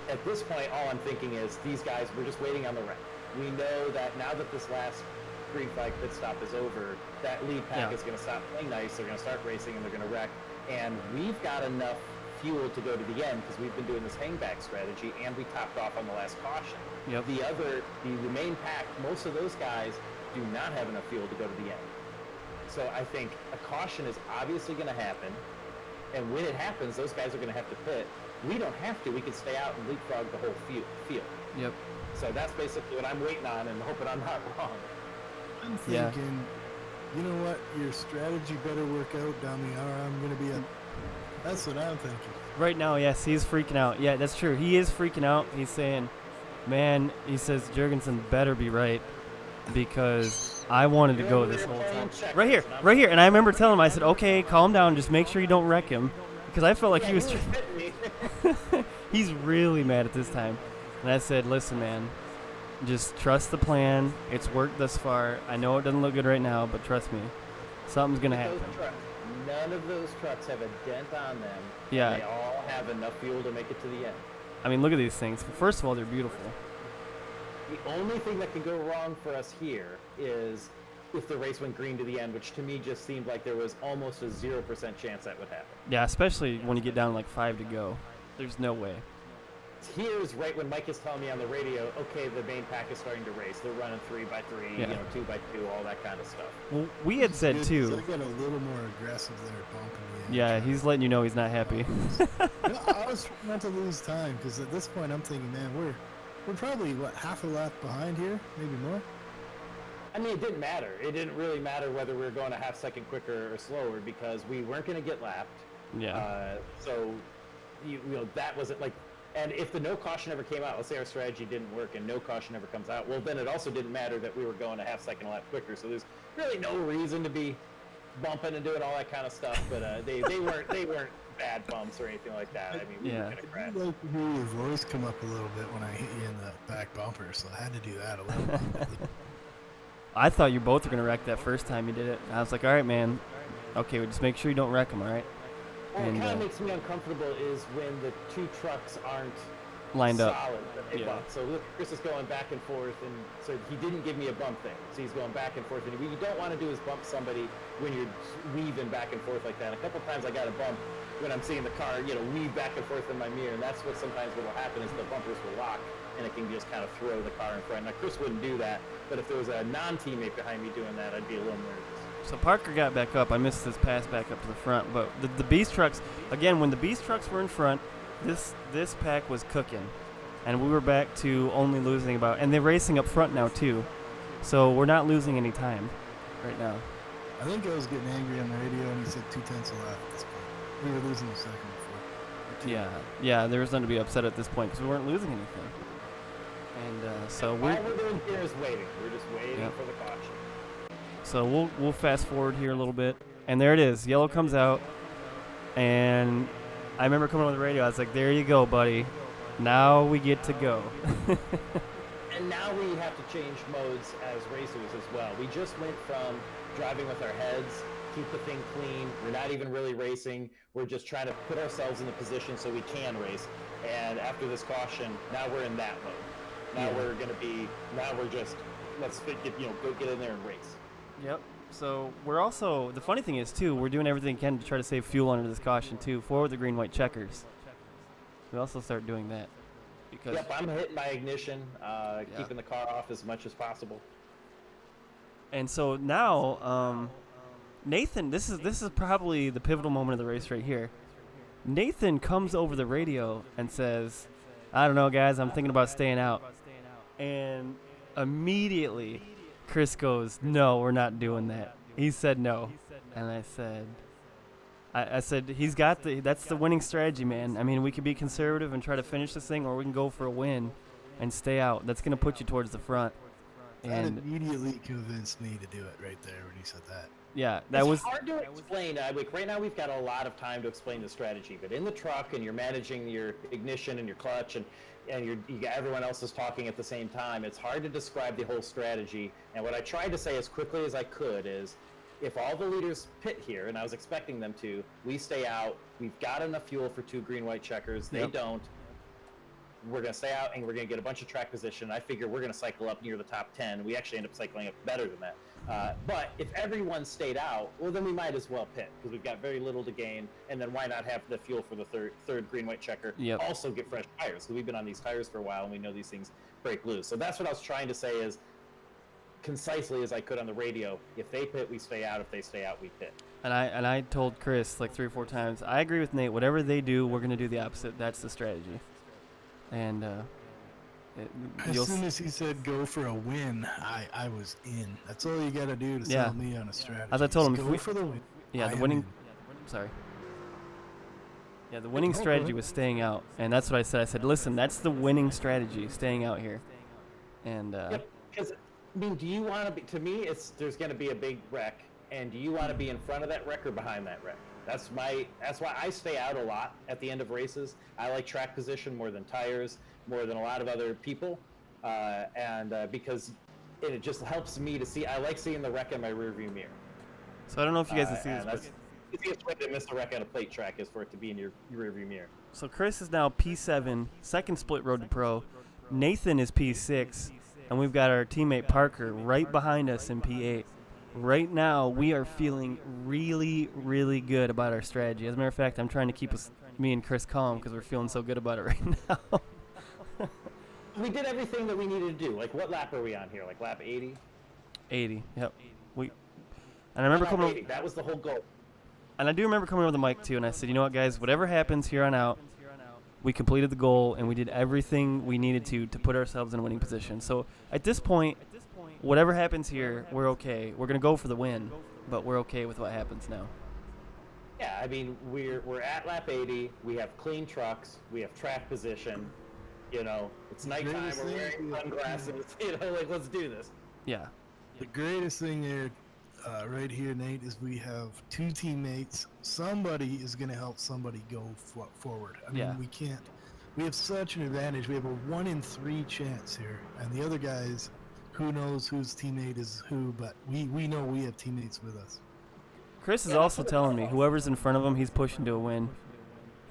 Speaker 1: at this point, all I'm thinking is these guys, we're just waiting on the wreck. We know that now that this last green flag pit stop is over, that lead pack
Speaker 2: Yeah.
Speaker 1: is going to stop playing nice. They're going to start racing and they're going to wreck. And we've got enough fuel to go to the end because we've been doing this hangback strategy and we topped off on the last caution.
Speaker 2: Yep.
Speaker 1: The main pack, most of those guys do not have enough fuel to go to the end. So I think a caution is obviously going to happen. And when it happens, those guys are going to have to pit. We don't have to. We can stay out and leapfrog the whole field.
Speaker 2: Yep.
Speaker 1: So that's basically what I'm waiting on and hoping I'm not wrong.
Speaker 3: I'm
Speaker 2: Yeah.
Speaker 3: thinking, you know what? Your strategy better work out, dummy, or I'm going to be a... That's what I'm thinking.
Speaker 2: Right now, yes, he's freaking out. Yeah, that's true. He is freaking out. He's saying, man, he says Jurgensen better be right because I wanted to go this whole time. Right here. And I remember telling him, I said, okay, calm down. Just make sure you don't wreck him because I felt like he was
Speaker 1: hitting me.
Speaker 2: he's really mad at this time. And I said, listen, man, just trust the plan. It's worked thus far. I know it doesn't look good right now, but trust me, something's going to happen.
Speaker 1: None of those trucks have a dent on them.
Speaker 2: Yeah.
Speaker 1: They all have enough fuel to make it to the end.
Speaker 2: I mean, look at these things. First of all, they're beautiful.
Speaker 1: The only thing that can go wrong for us here is if the race went green to the end, which to me just seemed like there was almost a 0% chance that would happen.
Speaker 2: Yeah, especially when you get down to like 5 to go. There's no way.
Speaker 1: Here's right when Mike is telling me on the radio, okay, the main pack is starting to race. They're running 3x3,
Speaker 2: Yeah.
Speaker 1: 2x2, all that kind of stuff.
Speaker 2: Well, we had said
Speaker 3: Good,
Speaker 2: too.
Speaker 3: so I got a little more aggressive there, bumping me.
Speaker 2: Yeah, he's letting you know he's not happy.
Speaker 3: I was trying not to lose time because at this point I'm thinking, man, we're probably half a lap behind here, maybe more.
Speaker 1: I mean, it didn't matter. It didn't really matter whether we were going a half second quicker or slower because we weren't going to get lapped.
Speaker 2: Yeah.
Speaker 1: So, that wasn't like, and if the no caution ever came out, let's say our strategy didn't work and no caution ever comes out, well, then it also didn't matter that we were going a half second a lap quicker. So there's really no reason to be bumping and doing all that kind of stuff. But they weren't bad bumps or anything like that. I mean, we
Speaker 2: Yeah.
Speaker 1: were gonna crash.
Speaker 3: I'd like to hear your voice come up a little bit when I hit you in the back bumper, so I had to do that a little bit.
Speaker 2: I thought you both were going to wreck that first time you did it. I was like, all right, man. Okay, well, just make sure you don't wreck him, all right?
Speaker 1: What
Speaker 2: And,
Speaker 1: kind of makes me uncomfortable is when the two trucks aren't
Speaker 2: lined up.
Speaker 1: solid that they
Speaker 2: Yeah.
Speaker 1: bumped. So look, Chris is going back and forth, and so he didn't give me a bump thing. So he's going back and forth. And what you don't want to do is bump somebody when you're weaving back and forth like that. A couple times I got a bump when I'm seeing the car, weave back and forth in my mirror, and that's what sometimes what will happen is the bumpers will lock, and it can just kind of throw the car in front. Now Chris wouldn't do that, but if there was a non-teammate behind me doing that, I'd be a little nervous.
Speaker 2: So Parker got back up. I missed his pass back up to the front, but the Beast trucks, again, when the Beast trucks were in front, this pack was cooking, and we were back to only losing about, and they're racing up front now too, so we're not losing any time right now.
Speaker 3: I think I was getting angry on the radio, and he said 2/10 left at this point. We were losing a second before.
Speaker 2: Yeah, there was nothing to be upset at this point because we weren't losing anything, and so
Speaker 1: all we're doing here is waiting. We're just waiting for the caution.
Speaker 2: So we'll fast forward here a little bit, and there it is. Yellow comes out, and I remember coming on the radio. I was like, "There you go, buddy. Now we get to go."
Speaker 1: And now we have to change modes as racers as well. We just went from driving with our heads, keep the thing clean. We're not even really racing. We're just trying to put ourselves in a position so we can race. And after this caution, now we're in that mode. Now we're going to be. Now we're just let's go get in there and race.
Speaker 2: Yep. So we're also, the funny thing is too, we're doing everything we can to try to save fuel under this caution too, for the green white checkers. We also start doing that because.
Speaker 1: Yep, I'm hitting my ignition, keeping the car off as much as possible.
Speaker 2: And so now, Nathan, this is probably the pivotal moment of the race right here. Nathan comes over the radio and says, "I don't know, guys, I'm thinking about staying out," and immediately Chris goes, "No, we're not doing that." He said no. And I said, he's got that's the winning strategy, man. I mean, we could be conservative and try to finish this thing, or we can go for a win and stay out. That's going to put you towards the front.
Speaker 3: That
Speaker 2: And
Speaker 3: immediately convinced me to do it right there when he said that.
Speaker 2: yeah,
Speaker 1: It's hard to explain. Like right now, we've got a lot of time to explain the strategy. But in the truck, and you're managing your ignition and your clutch, and you got everyone else is talking at the same time. It's hard to describe the whole strategy. And what I tried to say as quickly as I could is, if all the leaders pit here, and I was expecting them to, we stay out. We've got enough fuel for 2 green-white checkers. They don't. We're going to stay out, and we're going to get a bunch of track position. I figure we're going to cycle up near the top 10. We actually end up cycling up better than that. But if everyone stayed out, well, then we might as well pit, because we've got very little to gain. And then why not have the fuel for the third green-white checker? Also get fresh tires, because we've been on these tires for a while, and we know these things break loose. So that's what I was trying to say is, concisely as I could on the radio, if they pit, we stay out. If they stay out, we pit.
Speaker 2: And I told Chris like 3 or 4 times, I agree with Nate. Whatever they do, we're going to do the opposite. That's the strategy. And
Speaker 3: as soon as he said go for a win, I was in. That's all you got to do to sell me on a strategy.
Speaker 2: As I told him,
Speaker 3: go for the win.
Speaker 2: Yeah, the winning. Sorry. Yeah, the winning strategy was staying out, and that's what I said. I said, listen, that's the winning strategy, staying out here. And
Speaker 1: because I mean, do you want to be? To me, there's going to be a big wreck, and do you want to be in front of that wreck or behind that wreck? That's why I stay out a lot at the end of races. I like track position more than tires, more than a lot of other people, because it just helps me to see. I like seeing the wreck in my rearview mirror.
Speaker 2: So I don't know if you guys can see this.
Speaker 1: That's the easiest way to miss a wreck on a plate track is for it to be in your rearview mirror.
Speaker 2: So Chris is now P7, second split road to pro. Nathan is P6, and we've got our teammate Parker right behind us in P8. Right now, we are feeling really, really good about our strategy. As a matter of fact, I'm trying to keep me and Chris calm because we're feeling so good about it right now.
Speaker 1: We did everything that we needed to do. Like, what lap are we on here? Like lap 80?
Speaker 2: 80, yep. And I remember coming over,
Speaker 1: that was the whole goal.
Speaker 2: And I do remember coming over the mic too, and I said, you know what, guys, whatever happens here on out, we completed the goal, and we did everything we needed to put ourselves in a winning position. So at this point, whatever happens here, we're okay. We're going to go for the win, but we're okay with what happens now.
Speaker 1: Yeah, I mean, we're at lap 80. We have clean trucks. We have track position. It's nighttime. We're wearing sunglasses. Like, let's do this.
Speaker 2: Yeah.
Speaker 3: The greatest thing there, right here, Nate, is we have 2 teammates. Somebody is going to help somebody go forward. I mean, we have such an advantage. We have a 1 in 3 chance here, and the other guys, who knows whose teammate is who, but we know we have teammates with us.
Speaker 2: Chris is also telling me whoever's in front of him, he's pushing to a win.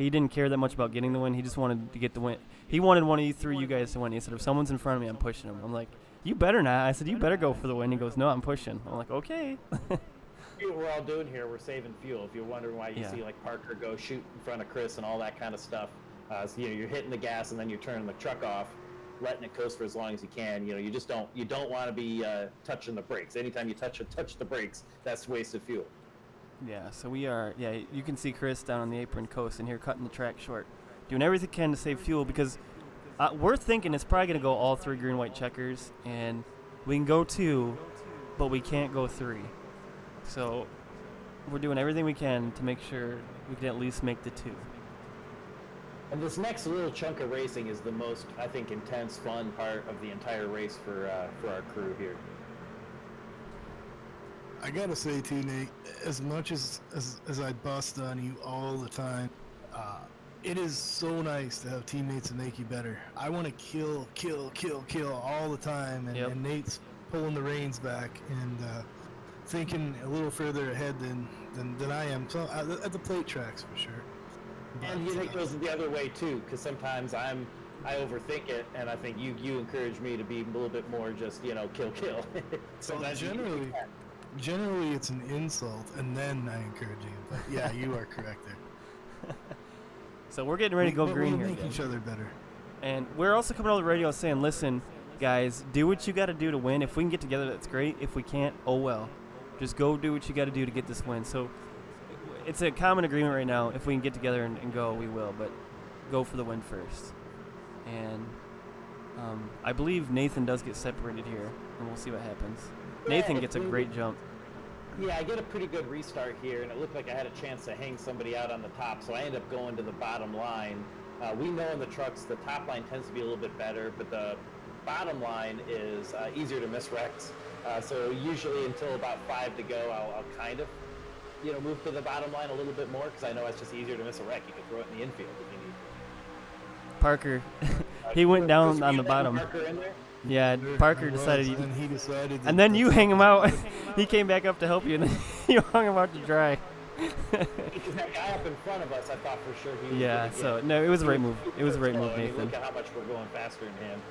Speaker 2: He didn't care that much about getting the win. He just wanted to get the win. He wanted one of you guys to win. He said, if someone's in front of me, I'm pushing him. I'm like, you better not. I said, you better go for the win. He goes, no, I'm pushing. I'm like, okay.
Speaker 1: What we're all doing here, we're saving fuel. If you're wondering why you see like Parker go shoot in front of Chris and all that kind of stuff, so, you're hitting the gas and then you're turning the truck off, letting it coast for as long as you can. You just don't want to be touching the brakes. Anytime you touch the brakes, that's wasted fuel.
Speaker 2: Yeah, so we are. Yeah, you can see Chris down on the apron coasting here, cutting the track short, doing everything he can to save fuel because we're thinking it's probably gonna go all 3 green white checkers, and we can go 2, but we can't go 3. So we're doing everything we can to make sure we can at least make the 2.
Speaker 1: And this next little chunk of racing is the most, I think, intense, fun part of the entire race for our crew here.
Speaker 3: I gotta say too, Nate, as much as I bust on you all the time, it is so nice to have teammates that make you better. I want to kill all the time, and Nate's pulling the reins back and thinking a little further ahead than I am. So at the plate tracks for sure.
Speaker 1: And you think it goes the other way too, because sometimes I overthink it, and I think you encourage me to be a little bit more just kill. So
Speaker 3: well, generally it's an insult, and then I encourage you. But yeah, you are correct there.
Speaker 2: So we're getting ready to go green here.
Speaker 3: We make each other better.
Speaker 2: And we're also coming on the radio saying, listen, guys, do what you got to do to win. If we can get together, that's great. If we can't, oh well. Just go do what you got to do to get this win. So it's a common agreement right now. If we can get together and go, we will. But go for the win first. And I believe Nathan does get separated here, and we'll see what happens. Nathan gets a great jump.
Speaker 1: Yeah, I get a pretty good restart here, and it looked like I had a chance to hang somebody out on the top, so I end up going to the bottom line. We know in the trucks the top line tends to be a little bit better, but the bottom line is easier to miss wrecks. So usually until about 5 to go, I'll kind of move to the bottom line a little bit more, because I know it's just easier to miss a wreck. You can throw it in the infield if you need to.
Speaker 2: Parker, he went down on the bottom.
Speaker 1: Parker in there?
Speaker 2: Yeah, Parker decided.
Speaker 3: He decided.
Speaker 2: And then you hang him out. He came back up to help you, and then you hung him out to dry.
Speaker 1: Because that guy up in front of us, I thought for sure he was.
Speaker 2: Yeah. So no, it was a right move. It was a right move, Nathan.
Speaker 1: Look at how much we're going faster than him.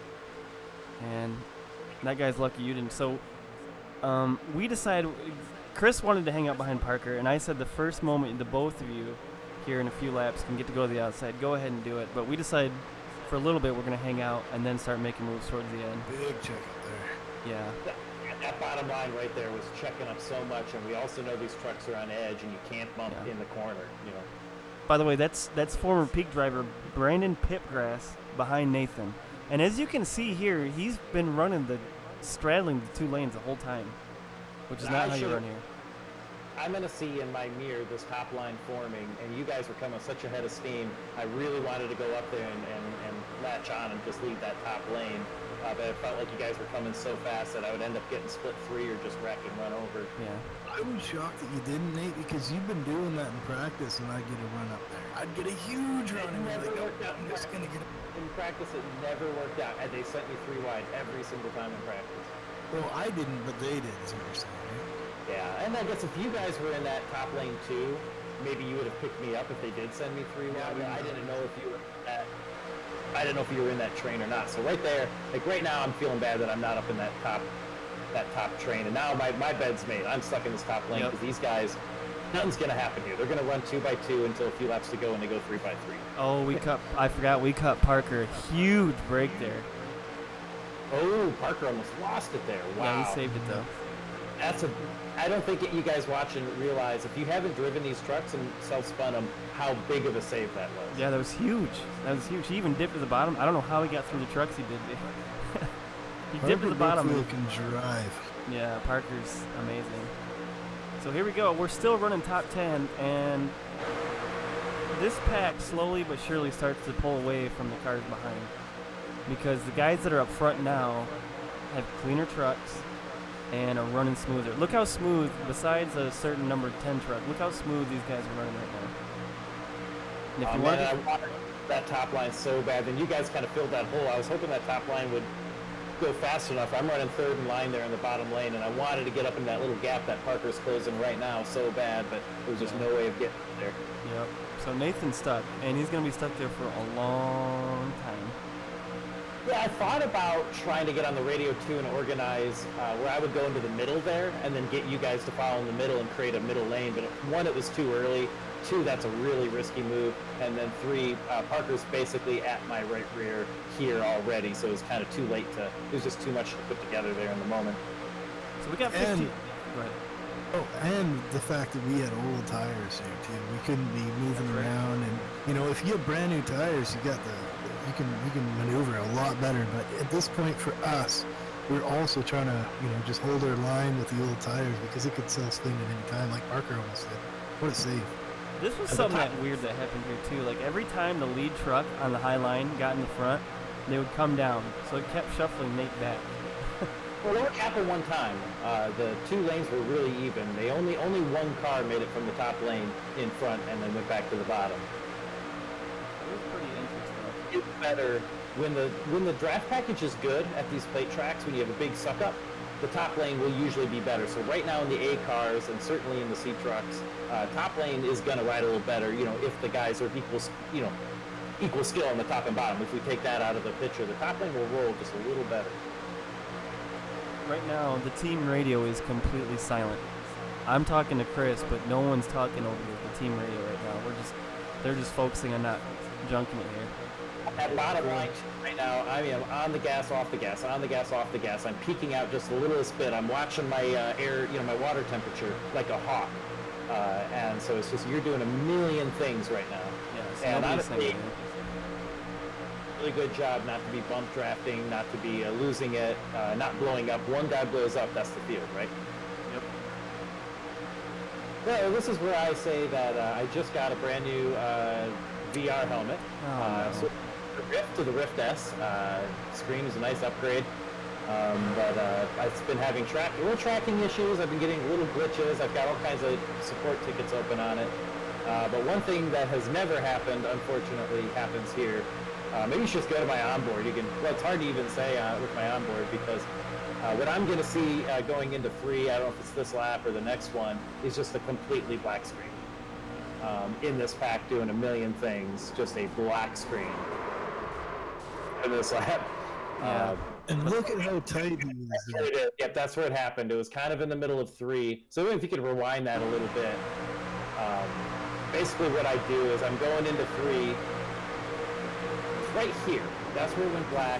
Speaker 2: And that guy's lucky you didn't. So we decided. Chris wanted to hang out behind Parker, and I said the first moment the both of you here in a few laps can get to go to the outside, go ahead and do it. But we decided for a little bit we're going to hang out and then start making moves towards the end.
Speaker 3: Big check up there.
Speaker 2: Yeah.
Speaker 1: That bottom line right there was checking up so much, and we also know these trucks are on edge, and you can't bump in the corner.
Speaker 2: By the way, that's former peak driver Brandon Pipgrass behind Nathan. And as you can see here, he's been straddling the 2 lanes the whole time, which is not how you run here.
Speaker 1: I'm going to see in my mirror this top line forming, and you guys were coming such a head of steam. I really wanted to go up there and latch on and just lead that top lane. But it felt like you guys were coming so fast that I would end up getting split 3 or just wreck and run over.
Speaker 2: Yeah.
Speaker 3: I was shocked that you didn't, Nate, because you've been doing that in practice, and I'd get a run up there. I'd get a huge run, and you're like, oh, I'm just going to get it.
Speaker 1: In practice, it never worked out. And they sent me 3 wide every single time in practice.
Speaker 3: Well, I didn't, but they did, is what you're saying, right?
Speaker 1: Yeah, and I guess if you guys were in that top lane too, maybe you would have picked me up if they did send me 3 wide. I didn't know if you were I didn't know if you were in that train or not. So right there, like right now, I'm feeling bad that I'm not up in that top train. And now my bed's made. I'm stuck in this top lane because these guys, nothing's gonna happen here. They're gonna run 2 by 2 until a few laps to go, and they go 3 by 3.
Speaker 2: Oh, I forgot we cut Parker. Huge break there.
Speaker 1: Oh, Parker almost lost it there. Wow.
Speaker 2: Yeah, he saved it though.
Speaker 1: I don't think you guys watching realize, if you haven't driven these trucks and self-spun them, how big of a save that was.
Speaker 2: Yeah, that was huge. That was huge. He even dipped to the bottom. I don't know how he got through the trucks he did. He dipped to the bottom.
Speaker 3: Parker can drive.
Speaker 2: Yeah, Parker's amazing. So here we go. We're still running top 10, and this pack slowly but surely starts to pull away from the cars behind, because the guys that are up front now have cleaner trucks and are running smoother. Look how smooth, besides a certain number 10 truck, look how smooth these guys are running right now. And if you
Speaker 1: I wanted that top line so bad, and you guys kind of filled that hole. I was hoping that top line would go fast enough. I'm running 3rd in line there in the bottom lane, and I wanted to get up in that little gap that Parker's closing right now so bad, but there was just no way of getting there.
Speaker 2: Yep. So Nathan's stuck, and he's going to be stuck there for a long time.
Speaker 1: Yeah, I thought about trying to get on the radio too and organize where I would go into the middle there and then get you guys to follow in the middle and create a middle lane. But one, it was too early. Two, that's a really risky move. And then three, Parker's basically at my right rear here already, so it was kind of too late to. It was just too much to put together there in the moment.
Speaker 2: So we got 15. Go ahead.
Speaker 3: Oh, and the fact that we had old tires here too. We couldn't be moving around, and you know, if you have brand new tires, you can maneuver a lot better. But at this point, for us, we're also trying to just hold our line with the old tires because it could self-spin at any time, like Parker almost did. What a save!
Speaker 2: This was something weird that happened here too. Like every time the lead truck on the high line got in the front, they would come down, so it kept shuffling Nate back.
Speaker 1: Well, it only happened one time. The two lanes were really even. They only one car made it from the top lane in front and then went back to the bottom.
Speaker 2: It was pretty interesting.
Speaker 1: It's better when the draft package is good at these plate tracks. When you have a big suck up, the top lane will usually be better. So right now in the A cars and certainly in the C trucks, top lane is going to ride a little better. If the guys are of equal skill on the top and bottom. If we take that out of the picture, the top lane will roll just a little better.
Speaker 2: Right now, the team radio is completely silent. I'm talking to Chris, but no one's talking over the team radio right now. They're just focusing on not junking it here.
Speaker 1: At bottom line right now, I am on the gas, off the gas, on the gas, off the gas. I'm peaking out just the littlest bit. I'm watching my my water temperature like a hawk. And so it's just, you're doing a million things right now.
Speaker 2: Yes,
Speaker 1: and honestly, really good job not to be bump drafting, not to be losing it, not blowing up. One guy blows up, that's the field, right?
Speaker 2: Yep.
Speaker 1: Well, this is where I say that I just got a brand new VR helmet.
Speaker 2: No.
Speaker 1: So the Rift to the Rift S. Screen is a nice upgrade. But I've been having little tracking issues. I've been getting little glitches. I've got all kinds of support tickets open on it. But one thing that has never happened, unfortunately, happens here. Maybe you should just go to my onboard. It's hard to even say with my onboard because what I'm going to see going into free, I don't know if it's this lap or the next one, is just a completely black screen. In this pack doing a million things, just a black screen in this lap.
Speaker 2: Yeah.
Speaker 3: And look at how tight he is.
Speaker 1: Yep, that's where it happened. It was kind of in the middle of three. So if you could rewind that a little bit. Basically what I do is I'm going into three. It's right here. That's where it went black.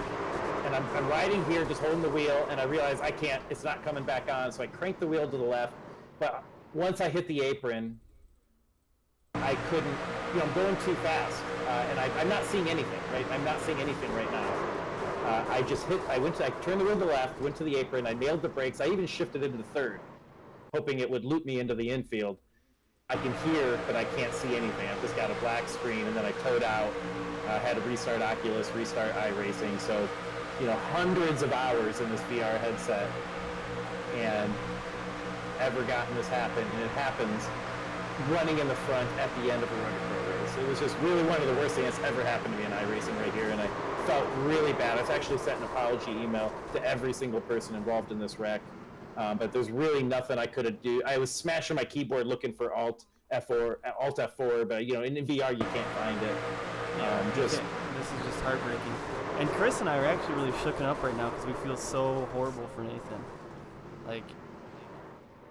Speaker 1: And I'm riding here, just holding the wheel, and I realize I can't, it's not coming back on, so I crank the wheel to the left. But once I hit the apron, I couldn't, I'm going too fast. And I'm not seeing anything, right? I'm not seeing anything right now. I turned the wheel to the left, went to the apron, I nailed the brakes, I even shifted into the third, hoping it would loop me into the infield. I can hear, but I can't see anything. I've just got a black screen, and then I towed out, had to restart Oculus, restart iRacing, so, hundreds of hours in this VR headset, and ever gotten this happen, and it happens running in the front at the end of a Road Pro race. It was just really one of the worst things that's ever happened to me in iRacing right here, and I felt really bad. I actually sent an apology email to every single person involved in this wreck, but there's really nothing I could have do. I was smashing my keyboard looking for Alt F4, but in VR you can't find it.
Speaker 2: This is just heartbreaking. And Chris and I are actually really shooken up right now because we feel so horrible for Nathan. Like,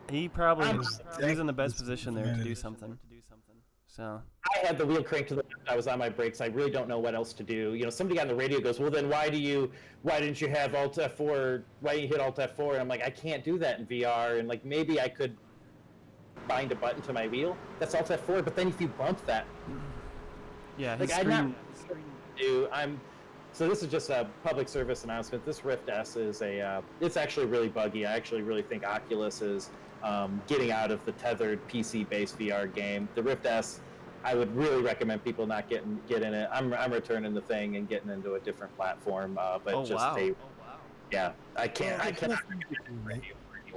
Speaker 2: he's in the best position there to do something. So
Speaker 1: I had the wheel cranked to the left. I was on my brakes. I really don't know what else to do. Somebody on the radio goes, "Well, then why didn't you have Alt F4? Why didn't you hit Alt F4?" And I'm like, I can't do that in VR. And like maybe I could bind a button to my wheel. That's Alt F4. But then if you bump that,
Speaker 2: yeah,
Speaker 1: like So this is just a public service announcement. This Rift S is it's actually really buggy. I actually really think Oculus is getting out of the tethered PC-based VR game. The Rift S, I would really recommend people not get in it. I'm returning the thing and getting into a different platform. Yeah, I cannot.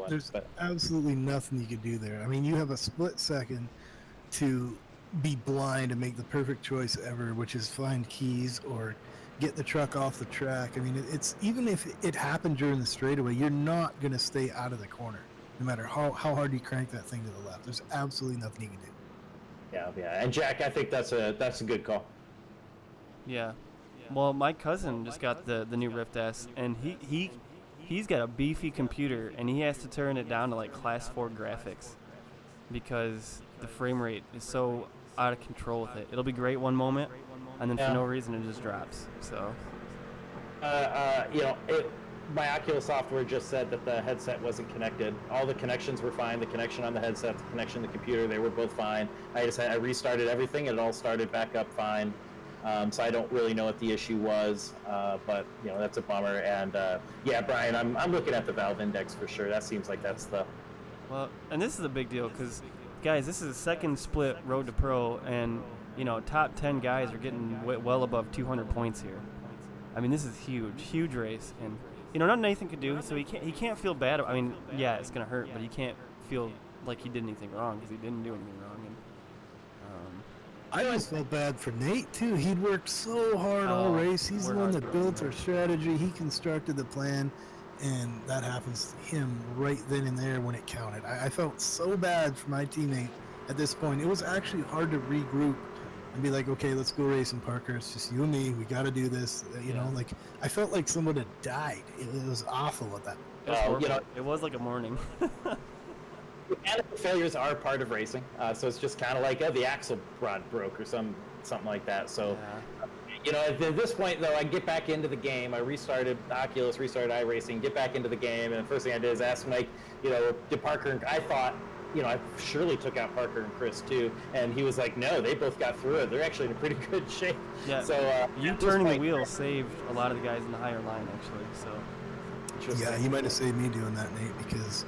Speaker 3: There's absolutely nothing you could do there. I mean, you have a split second to be blind and make the perfect choice ever, which is find keys or get the truck off the track. I mean, it's even if it happened during the straightaway, you're not going to stay out of the corner, no matter how hard you crank that thing to the left. There's absolutely nothing you can do.
Speaker 1: Yeah. And Jack, I think that's a good call.
Speaker 2: Yeah. Well, my cousin just got the new Rift S, and he's got a beefy computer, and he has to turn it down to like Class 4 graphics because the frame rate is so out of control with it. It'll be great one moment, and then for no reason it just drops. So.
Speaker 1: My Oculus software just said that the headset wasn't connected. All the connections were fine. The connection on the headset, the connection on the computer, they were both fine. I restarted everything, and it all started back up fine. So I don't really know what the issue was, but that's a bummer. And Brian, I'm looking at the valve index for sure. That seems like that's the.
Speaker 2: Well, and this is a big deal because, guys, this is a second split Road to Pro, and top 10 guys are getting well above 200 points here. I mean, this is huge race, and nothing Nathan could do. So he can't feel bad. I mean, yeah, it's gonna hurt, but he can't feel like he did anything wrong because he didn't do anything wrong. And
Speaker 3: I always felt bad for Nate too. He'd worked so hard all race. He's the one that built our strategy. He constructed the plan, and that happens to him right then and there when it counted. I felt so bad for my teammate at this point. It was actually hard to regroup and be like, okay, let's go racing, Parker. It's just you and me. We got to do this. Like I felt like someone had died. It was awful at that.
Speaker 2: It was like a morning.
Speaker 1: Mechanical failures are part of racing, so it's just kind of like the axle rod broke or something like that. So, at this point though, I get back into the game. I restarted Oculus, restarted iRacing, get back into the game, and the first thing I did is ask Mike, did Parker? And I thought, I surely took out Parker and Chris too, and he was like, no, they both got through it. They're actually in pretty good shape.
Speaker 2: Yeah.
Speaker 1: So
Speaker 2: you turning the wheel saved a lot of the guys in the higher line actually. So.
Speaker 3: Yeah, you might have saved me doing that, Nate, because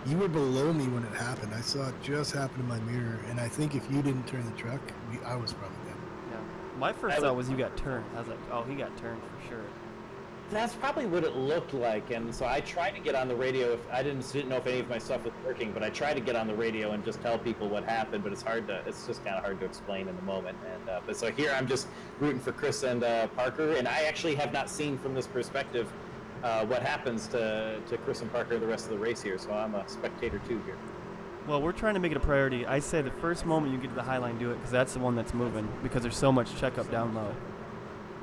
Speaker 3: you were below me when it happened. I saw it just happen in my mirror, and I think if you didn't turn the truck, I was probably dead.
Speaker 2: Yeah. My first thought was you got turned. I was like, oh, he got turned for sure.
Speaker 1: That's probably what it looked like, and so I tried to get on the radio. I didn't know if any of my stuff was working, but I tried to get on the radio and just tell people what happened. But it's just kind of hard to explain in the moment. And but so here I'm just rooting for Chris and Parker, and I actually have not seen from this perspective what happens to Chris and Parker the rest of the race here. So I'm a spectator too here.
Speaker 2: Well, we're trying to make it a priority. I say the first moment you get to the high line, do it, because that's the one that's moving, because there's so much checkup down low.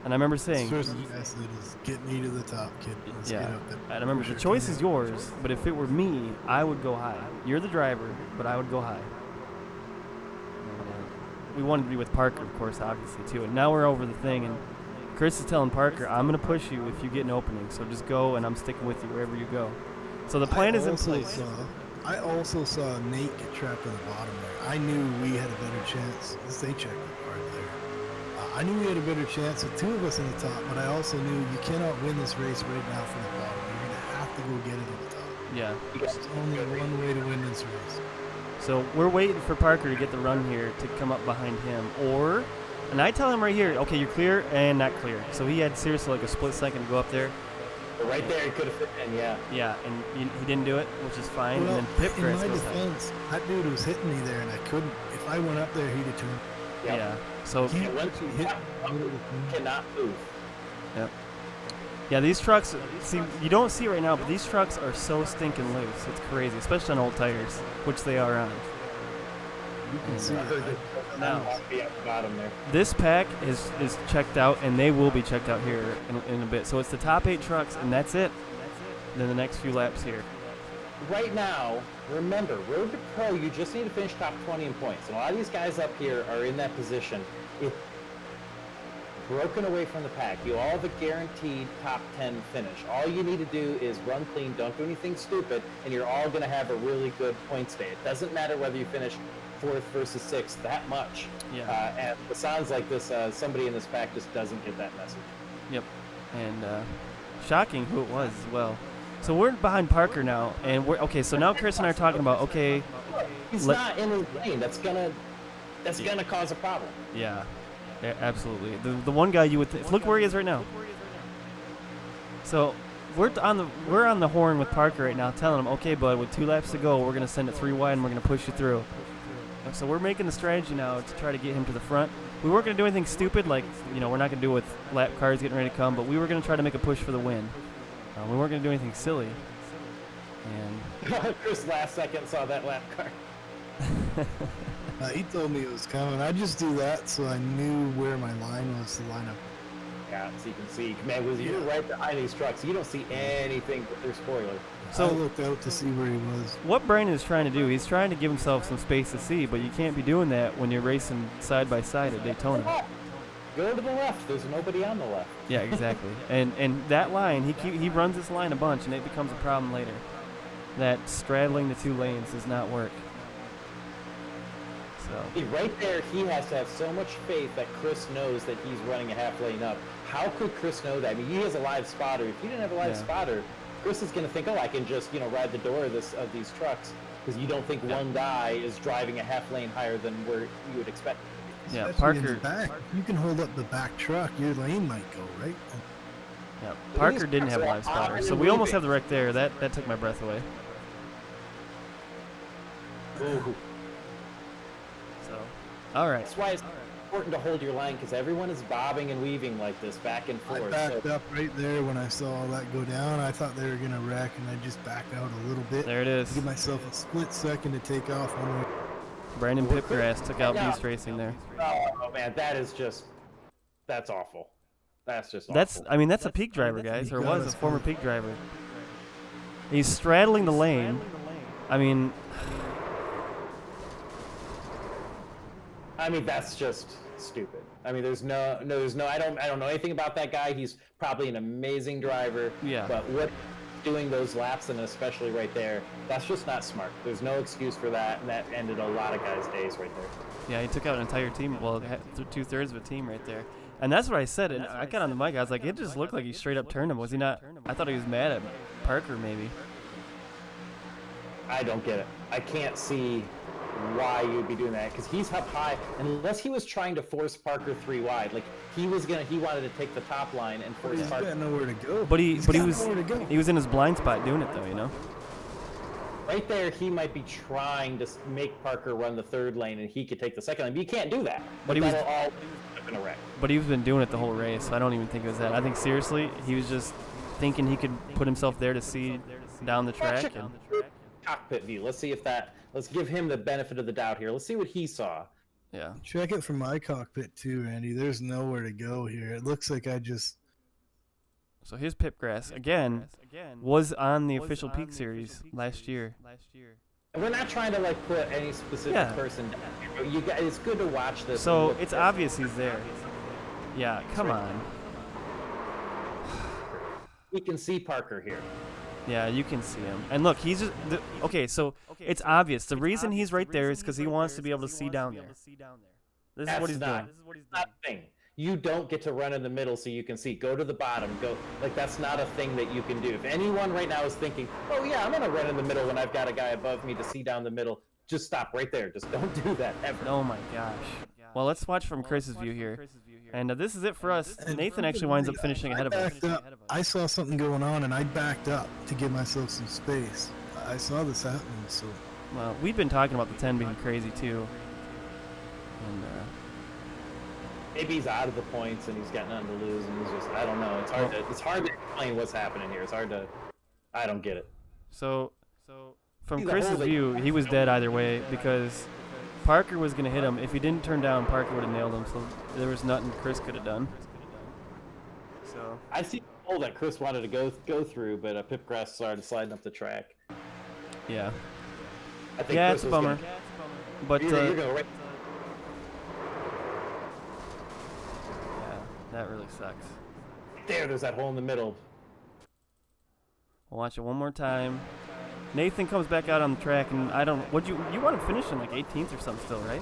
Speaker 2: And I remember saying,
Speaker 3: first message is get me to the top, kid. Let's get up there.
Speaker 2: And I remember the choice is yours, but if it were me, I would go high. You're the driver, but I would go high. And, we wanted to be with Parker, of course, obviously, too. And now we're over the thing, and Chris is telling Parker, I'm going to push you if you get an opening, so just go, and I'm sticking with you wherever you go. So the plan is in place.
Speaker 3: I also saw Nate get trapped on the bottom there. I knew we had a better chance. They checked it hard there. I knew we had a better chance with two of us in the top, but I also knew you cannot win this race right now from the bottom. You're going to have to go get it at the top.
Speaker 2: Yeah.
Speaker 3: There's only one way to win this race.
Speaker 2: So we're waiting for Parker to get the run here to come up behind him. And I tell him right here, okay, you're clear and not clear. So he had seriously like a split second to go up there.
Speaker 1: Right there, he could have fit in, yeah.
Speaker 2: Yeah, and he didn't do it, which is fine.
Speaker 3: Well,
Speaker 2: and then Pip
Speaker 3: in
Speaker 2: Grass
Speaker 3: my
Speaker 2: goes
Speaker 3: defense, that dude was hitting me there, and I couldn't. If I went up there, he'd have turned.
Speaker 1: Yep.
Speaker 2: Yeah. So
Speaker 1: once you cannot move.
Speaker 2: Yep. Yeah, these trucks. See, you don't see it right now, but these trucks are so stinking loose. It's crazy, especially on old tires, which they are on.
Speaker 3: You can see
Speaker 2: Now,
Speaker 1: Be at the bottom there.
Speaker 2: this pack is checked out, and they will be checked out here in a bit. So it's the top 8 trucks, and that's it. And then the next few laps here.
Speaker 1: Right now, remember, Road to Pro, you just need to finish top 20 in points. And a lot of these guys up here are in that position. If broken away from the pack, you all have a guaranteed top 10 finish. All you need to do is run clean, don't do anything stupid, and you're all going to have a really good points day. It doesn't matter whether you finish 4th versus 6th that much.
Speaker 2: Yeah.
Speaker 1: And it sounds like this somebody in this pack just doesn't get that message.
Speaker 2: Yep. And shocking who it was as well. So we're behind Parker now, and we're okay. So now Chris and I are talking about okay.
Speaker 1: He's not in his lane. That's gonna cause a problem.
Speaker 2: Yeah, absolutely. The one guy you would look where he is right now. So we're on the horn with Parker right now, telling him, okay, bud, with 2 laps to go, we're gonna send it 3 wide and we're gonna push you through. So we're making the strategy now to try to get him to the front. We weren't gonna do anything stupid, like we're not gonna do it with lap cars getting ready to come, but we were gonna try to make a push for the win. We weren't going to do anything silly. And
Speaker 1: Chris last second saw that lap car.
Speaker 3: He told me it was coming. I just do that so I knew where my line was to line up.
Speaker 1: Yeah, so you can see, man, you're right behind these trucks. You don't see anything but their spoiler.
Speaker 3: So I looked out to see where he was.
Speaker 2: What Brandon is trying to do, he's trying to give himself some space to see, but you can't be doing that when you're racing side by side at Daytona.
Speaker 1: Go to the left. There's nobody on the left.
Speaker 2: Yeah, exactly. and that line, he runs this line a bunch, and it becomes a problem later. That straddling the two lanes does not work. So
Speaker 1: Right there, he has to have so much faith that Chris knows that he's running a half lane up. How could Chris know that? I mean, he has a live spotter. If he didn't have a live spotter, Chris is going to think, oh, I can just, ride the door of these trucks, because you don't think one guy is driving a half lane higher than where you would expect.
Speaker 2: Yeah,
Speaker 3: Especially in
Speaker 2: Parker.
Speaker 3: the back. You can hold up the back truck, your lane might go, right?
Speaker 2: Yeah, Parker didn't have a live spotter, so we almost have the wreck there. That took my breath away.
Speaker 1: Ooh.
Speaker 2: So, all right.
Speaker 1: That's why it's important to hold your line, because everyone is bobbing and weaving like this, back and
Speaker 3: I
Speaker 1: forth.
Speaker 3: backed up right there when I saw all that go down. I thought they were going to wreck, and I just backed out a little bit.
Speaker 2: There it is.
Speaker 3: Give myself a split second to take off one way.
Speaker 2: Brandon Pipgrass took out Beast Racing there.
Speaker 1: Oh man, that's awful. That's just awful.
Speaker 2: That's a peak driver, guys, or was a former peak driver. He's straddling the lane. I mean,
Speaker 1: that's just stupid. I don't know anything about that guy. He's probably an amazing driver.
Speaker 2: Yeah.
Speaker 1: But what doing those laps, and especially right there, that's just not smart. There's no excuse for that, and that ended a lot of guys' days right there.
Speaker 2: yeah, he took out an entire team. Well, 2/3 of a team right there. And that's what I said. And I got on the mic. I was like, it just looked like he straight up turned him. Was he not? I thought he was mad at Parker, maybe.
Speaker 1: I don't get it. I can't see why you'd be doing that, because he's up high. Unless he was trying to force Parker 3 wide, like he wanted to take the top line and force
Speaker 3: He's
Speaker 1: Parker.
Speaker 3: got nowhere to go.
Speaker 2: But he
Speaker 3: He's got
Speaker 2: was
Speaker 3: nowhere to go.
Speaker 2: he was in his blind spot doing it though,
Speaker 1: Right there, he might be trying to make Parker run the third lane, and he could take the second lane. But you can't do that.
Speaker 2: But he was
Speaker 1: all in a wreck.
Speaker 2: But he's been doing it the whole race. So I don't even think it was that. I think seriously, he was just thinking he could put himself there to see down the track. And
Speaker 1: Cockpit view. Let's see if that. Let's give him the benefit of the doubt here. Let's see what he saw.
Speaker 2: yeah,
Speaker 3: Check it from my cockpit too, Randy. There's nowhere to go here. It looks like I just...
Speaker 2: so his Pipgrass again was on the official Peak Series last year.
Speaker 1: And we're not trying to put any specific person down. You guys, it's good to watch this.
Speaker 2: So it's obvious he's there. Yeah, come on.
Speaker 1: We can see Parker here.
Speaker 2: Yeah, you can see him. And look, he's just okay. So it's obvious. The reason he's right there is because he wants to be able to see down there. This is what he's doing.
Speaker 1: That's not a thing. You don't get to run in the middle so you can see. Go to the bottom. Go that's not a thing that you can do. If anyone right now is thinking, oh yeah, I'm gonna run in the middle when I've got a guy above me to see down the middle, just stop right there. Just don't do that ever.
Speaker 2: Oh my gosh. Well, let's watch from Chris's view here. And this is it for us. Nathan actually winds up finishing ahead of us.
Speaker 3: I saw something going on, and I backed up to give myself some space. I saw this happening, so...
Speaker 2: Well, we've been talking about the 10 being crazy too. And
Speaker 1: maybe he's out of the points and he's got nothing to lose, and he's just, I don't know. It's hard to explain what's happening here. I don't get it.
Speaker 2: So from Chris's view, he was dead either way because Parker was going to hit him. If he didn't turn down, Parker would have nailed him. So there was nothing Chris could have done. So
Speaker 1: I see the hole that Chris wanted to go through, but Pipgrass started sliding up the track.
Speaker 2: yeah,
Speaker 1: I think
Speaker 2: yeah,
Speaker 1: Chris
Speaker 2: it's a bummer. But
Speaker 1: You're going right.
Speaker 2: yeah, that really sucks.
Speaker 1: There's that hole in the middle.
Speaker 2: We'll watch it one more time. Nathan comes back out on the track, and I don't. What you want to finish in 18th or something still, right?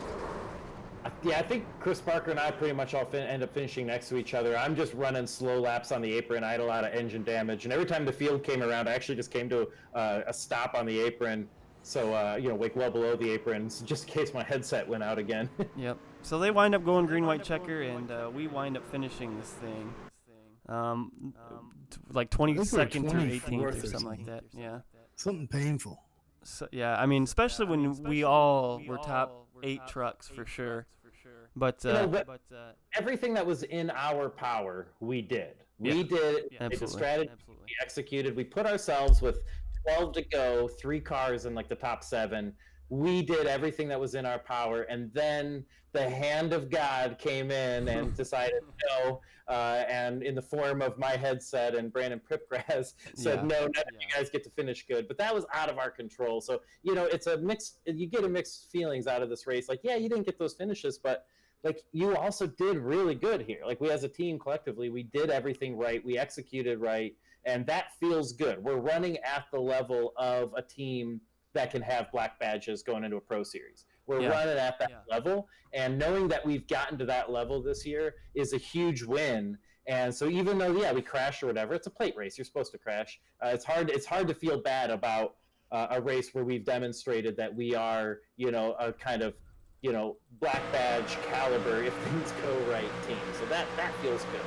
Speaker 1: Yeah, I think Chris Parker and I pretty much all end up finishing next to each other. I'm just running slow laps on the apron. I had a lot of engine damage, and every time the field came around, I actually just came to a stop on the apron. So well below the apron, just in case my headset went out again.
Speaker 2: Yep. So they wind up going green, white checker, and we wind up finishing this thing. 22nd through 18th or something like that. Yeah.
Speaker 3: Something painful.
Speaker 2: So, yeah, I mean, especially when we all were top 8 trucks for sure. But
Speaker 1: everything that was in our power, we did. We did. The strategy we executed. We put ourselves with 12 to go, 3 cars in the top 7. we did everything that was in our power, and then the hand of God came in and decided no, and in the form of my headset and Brandon Pripgrass said no, none of you guys get to finish good. But that was out of our control. So it's a mixed. You get a mixed feelings out of this race. Like, yeah, you didn't get those finishes, but like you also did really good here. Like we as a team collectively, we did everything right. We executed right, and that feels good. We're running at the level of a team that can have black badges going into a pro series. We're running at that level, and knowing that we've gotten to that level this year is a huge win. And so even though we crashed or whatever, it's a plate race. You're supposed to crash. It's hard to feel bad about a race where we've demonstrated that we are a kind of black badge caliber if things go right team. So that feels good.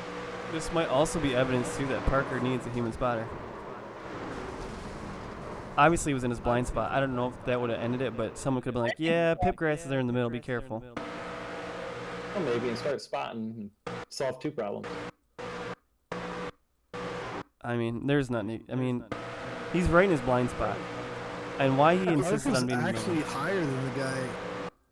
Speaker 2: This might also be evidence too that Parker needs a human spotter. Obviously, he was in his blind spot. I don't know if that would have ended it, but someone could have been like, yeah, Pipgrass is there in the middle. Be careful.
Speaker 1: Well, maybe, and start spotting and solve 2 problems.
Speaker 2: I mean, there's nothing. I mean, he's right in his blind spot. And why he insisted on being
Speaker 3: actually higher than the guy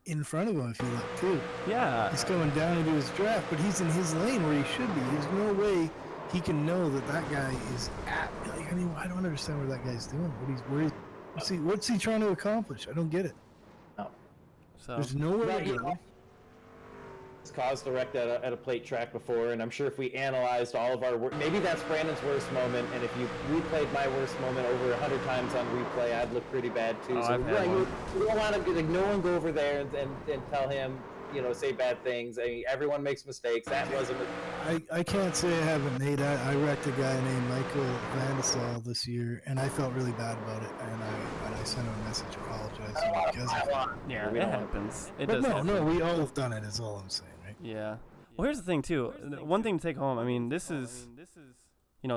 Speaker 3: in front of him, if you look, too.
Speaker 2: Yeah.
Speaker 3: He's going down into his draft, but he's in his lane where he should be. There's no way he can know that guy is at. I mean, I don't understand what that guy's doing. What's he trying to accomplish? I don't get it.
Speaker 1: No.
Speaker 3: So there's nowhere to go.
Speaker 1: It's caused a wreck at a plate track before, and I'm sure if we analyzed all of our work, maybe that's Brandon's worst moment, and if you replayed my worst moment over 100 times on replay, I'd look pretty bad too. So we don't want to no one go over there and tell him, say bad things. I mean, everyone makes mistakes. That wasn't.
Speaker 3: I can't say I haven't, Nate. I wrecked a guy named Michael Vandesal this year, and I felt really bad about it. And I sent him a message apologizing because of it.
Speaker 2: Yeah, it happens.
Speaker 3: No, we all have done it. Is all I'm saying, right?
Speaker 2: Yeah. Well, here's the thing too. One thing to take home. I mean, this is.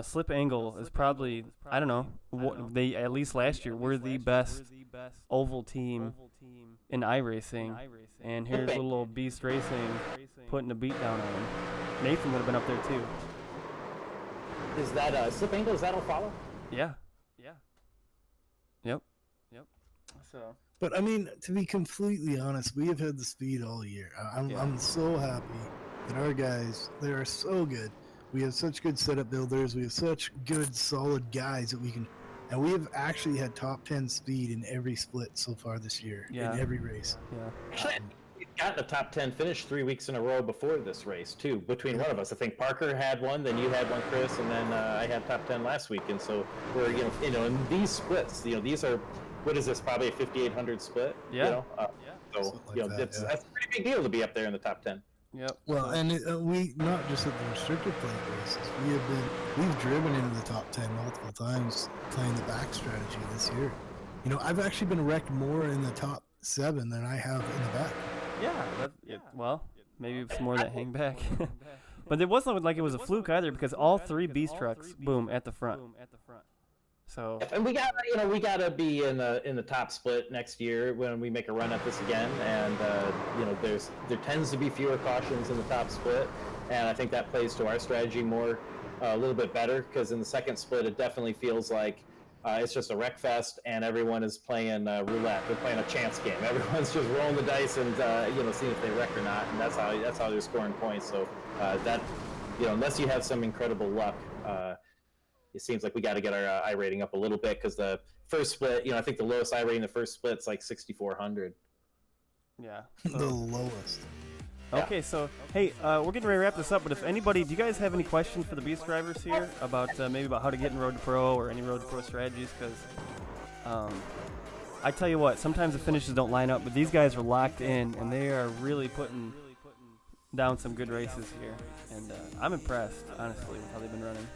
Speaker 2: Slip angle is probably, I don't know, they at least last year were the best oval team in iRacing, and here's little old Beast Racing putting a beat down on him. Nathan would have been up there too.
Speaker 1: Is that slip angle? Is that a follow?
Speaker 2: Yeah. Yep. So.
Speaker 3: But I mean, to be completely honest, we have had the speed all year. I'm so happy that our guys, they are so good. We have such good setup builders. We have such good, solid guys that we can, and we have actually had top 10 speed in every split so far this year, in every race.
Speaker 2: Yeah.
Speaker 1: Actually, we've gotten a top 10 finish 3 weeks in a row before this race too. Between one of us, I think Parker had one, then you had one, Chris, and then I had top 10 last week. And so we're, in these splits, these are, what is this? Probably a 5,800 split.
Speaker 2: Yeah.
Speaker 1: So that's a pretty big deal to be up there in the top 10.
Speaker 2: Yep.
Speaker 3: Well, and we not just at the restricted plate races. We've driven into the top 10 multiple times playing the back strategy this year. I've actually been wrecked more in the top 7 than I have in the back.
Speaker 2: Yeah. Well, maybe it's more that hang back. But it wasn't like it was a fluke either, because all 3 beast trucks, boom, at the front. So.
Speaker 1: And we gotta be in the top split next year when we make a run at this again. And there tends to be fewer cautions in the top split, and I think that plays to our strategy more, a little bit better, because in the second split it definitely feels like it's just a wreck fest, and everyone is playing roulette. They're playing a chance game. Everyone's just rolling the dice and seeing if they wreck or not, and that's how they're scoring points. So that unless you have some incredible luck. It seems like we got to get our I rating up a little bit, because the first split, I think the lowest I rating in the first split's like 6,400.
Speaker 2: Yeah.
Speaker 3: The lowest.
Speaker 2: Okay, so hey, we're getting ready to wrap this up. But if anybody, do you guys have any questions for the Beast drivers here about maybe about how to get in Road to Pro or any Road to Pro strategies? Because I tell you what, sometimes the finishes don't line up, but these guys are locked in and they are really putting down some good races here, and I'm impressed, honestly, with how they've been running.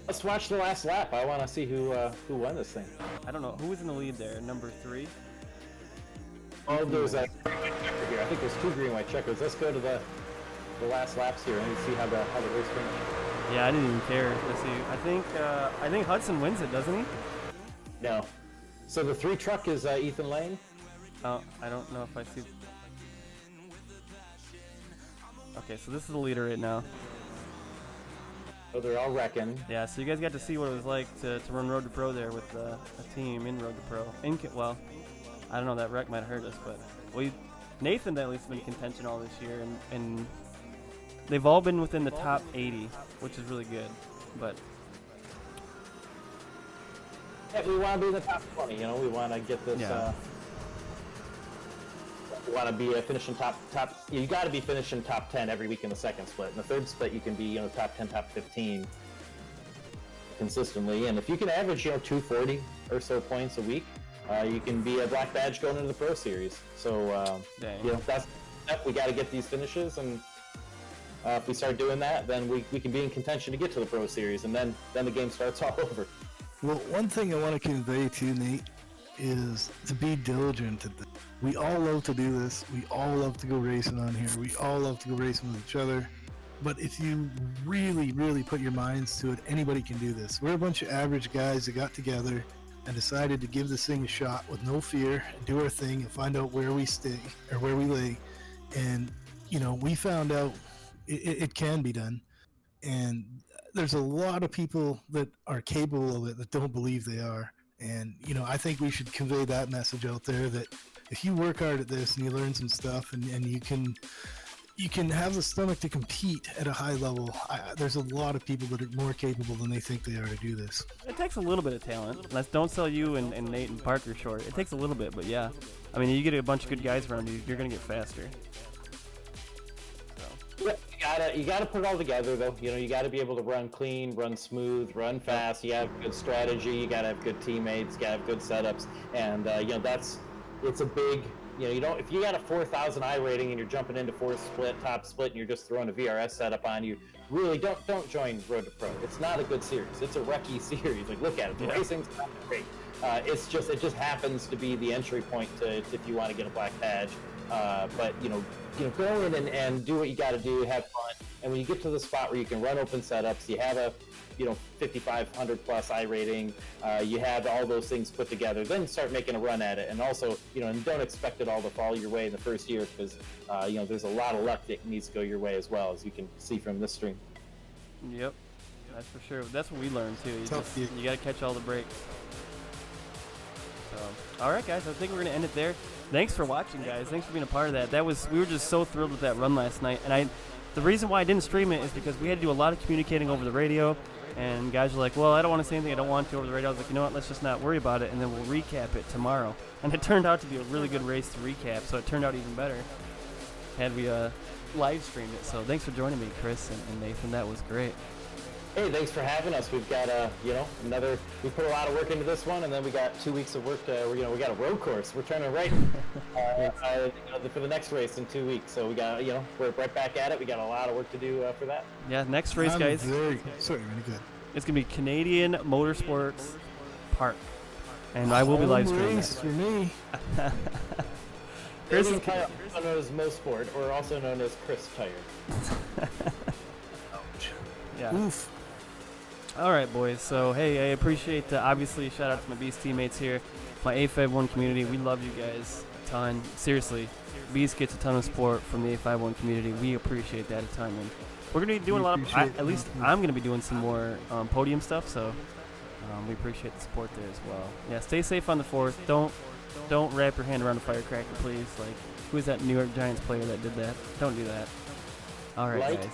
Speaker 1: Let's watch the last lap. I want to see who won this thing.
Speaker 2: I don't know who was in the lead there. Number 3.
Speaker 1: Oh, there's a green white checker here. I think there's 2 green white checkers. Let's go to the last laps here and see how the race finished.
Speaker 2: Yeah, I didn't even care. Let's see. I think Hudson wins it, doesn't he?
Speaker 1: No. So the 3 truck is Ethan Lane.
Speaker 2: Oh, I don't know if I see. Okay, so this is the leader right now.
Speaker 1: So they're all wrecking.
Speaker 2: Yeah, so you guys got to see what it was like to run Road to Pro there with a team in Road to Pro. I don't know, that wreck might have hurt us, but Nathan at least been in contention all this year, and they've all been within the top 80, which is really good. But
Speaker 1: yeah, we want to be in the top 20. We want to get this.
Speaker 2: Yeah.
Speaker 1: We want to be finishing top. You got to be finishing top 10 every week in the second split. In the third split, you can be top 10, top 15 consistently. And if you can average 240 or so points a week, you can be a black badge going into the Pro Series. So that's we got to get these finishes, and if we start doing that, then we can be in contention to get to the Pro Series, and then the game starts all over.
Speaker 3: Well, one thing I want to convey to you, Nate, is to be diligent at this. We all love to do this. We all love to go racing on here. We all love to go racing with each other. But if you really, really put your minds to it, anybody can do this. We're a bunch of average guys that got together and decided to give this thing a shot with no fear and do our thing and find out where we stay or where we lay. And, we found out it can be done. And there's a lot of people that are capable of it that don't believe they are. And, I think we should convey that message out there, that if you work hard at this and you learn some stuff and you can have the stomach to compete at a high level, there's a lot of people that are more capable than they think they are to do this.
Speaker 2: it takes a little bit of talent. Don't sell you and Nate and Parker short. It takes a little bit, but yeah. I mean, you get a bunch of good guys around you, you're going to get faster.
Speaker 1: Yeah, you gotta put it all together, though. You gotta be able to run clean, run smooth, run fast. You gotta have good strategy. You gotta have good teammates. You gotta have good setups. And it's a big. If you got a 4,000 I rating and you're jumping into top split, and you're just throwing a VRS setup on you, really don't join Road to Pro. It's not a good series. It's a wrecky series. Like, look at it. The racing's not great. It just happens to be the entry point to if you want to get a black badge. But go in and do what you got to do, have fun, and when you get to the spot where you can run open setups, you have a 5,500 plus I rating, you have all those things put together, then start making a run at it. And also, and don't expect it all to fall your way in the first year, because there's a lot of luck that needs to go your way as well, as you can see from this stream.
Speaker 2: Yep, that's for sure. That's what we learned too. You got to catch all the breaks. So, all right, guys, I think we're gonna end it there. Thanks for watching, guys. Thanks for being a part of that. We were just so thrilled with that run last night. And the reason why I didn't stream it is because we had to do a lot of communicating over the radio. And guys were like, well, I don't want to say anything I don't want to over the radio. I was like, you know what, let's just not worry about it, and then we'll recap it tomorrow. And it turned out to be a really good race to recap, so it turned out even better had we live streamed it. So thanks for joining me, Chris and Nathan. That was great.
Speaker 1: Hey, thanks for having us. We've got we put a lot of work into this one, and then we got 2 weeks of work. We got a road course. We're turning right for the next race in 2 weeks. So we got, we're right back at it. We got a lot of work to do for that.
Speaker 2: Yeah, next race, guys.
Speaker 3: Really good.
Speaker 2: It's gonna be Canadian Motorsports Park, and I will be live streaming.
Speaker 3: Race for me.
Speaker 1: Chris is also known as Mosport, or also known as Chris Tire.
Speaker 3: Ouch.
Speaker 2: Yeah.
Speaker 3: Oof.
Speaker 2: All right, boys. So, hey, I appreciate, obviously, shout out to my Beast teammates here, my A51 community. We love you guys a ton. Seriously, Beast gets a ton of support from the A51 community. We appreciate that a ton. And we're going to be doing a lot of, at least I'm going to be doing some more podium stuff, so we appreciate the support there as well. Yeah, stay safe on the 4th. Don't wrap your hand around a firecracker, please. Like, who is that New York Giants player that did that? Don't do that. All right, guys.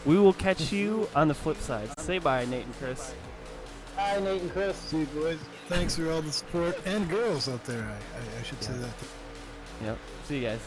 Speaker 2: We will catch you on the flip side. Say bye, Nate and Chris.
Speaker 1: Bye, Nate and Chris.
Speaker 3: See you, boys. Thanks for all the support, and girls out there. I should say that.
Speaker 2: Yep. See you guys.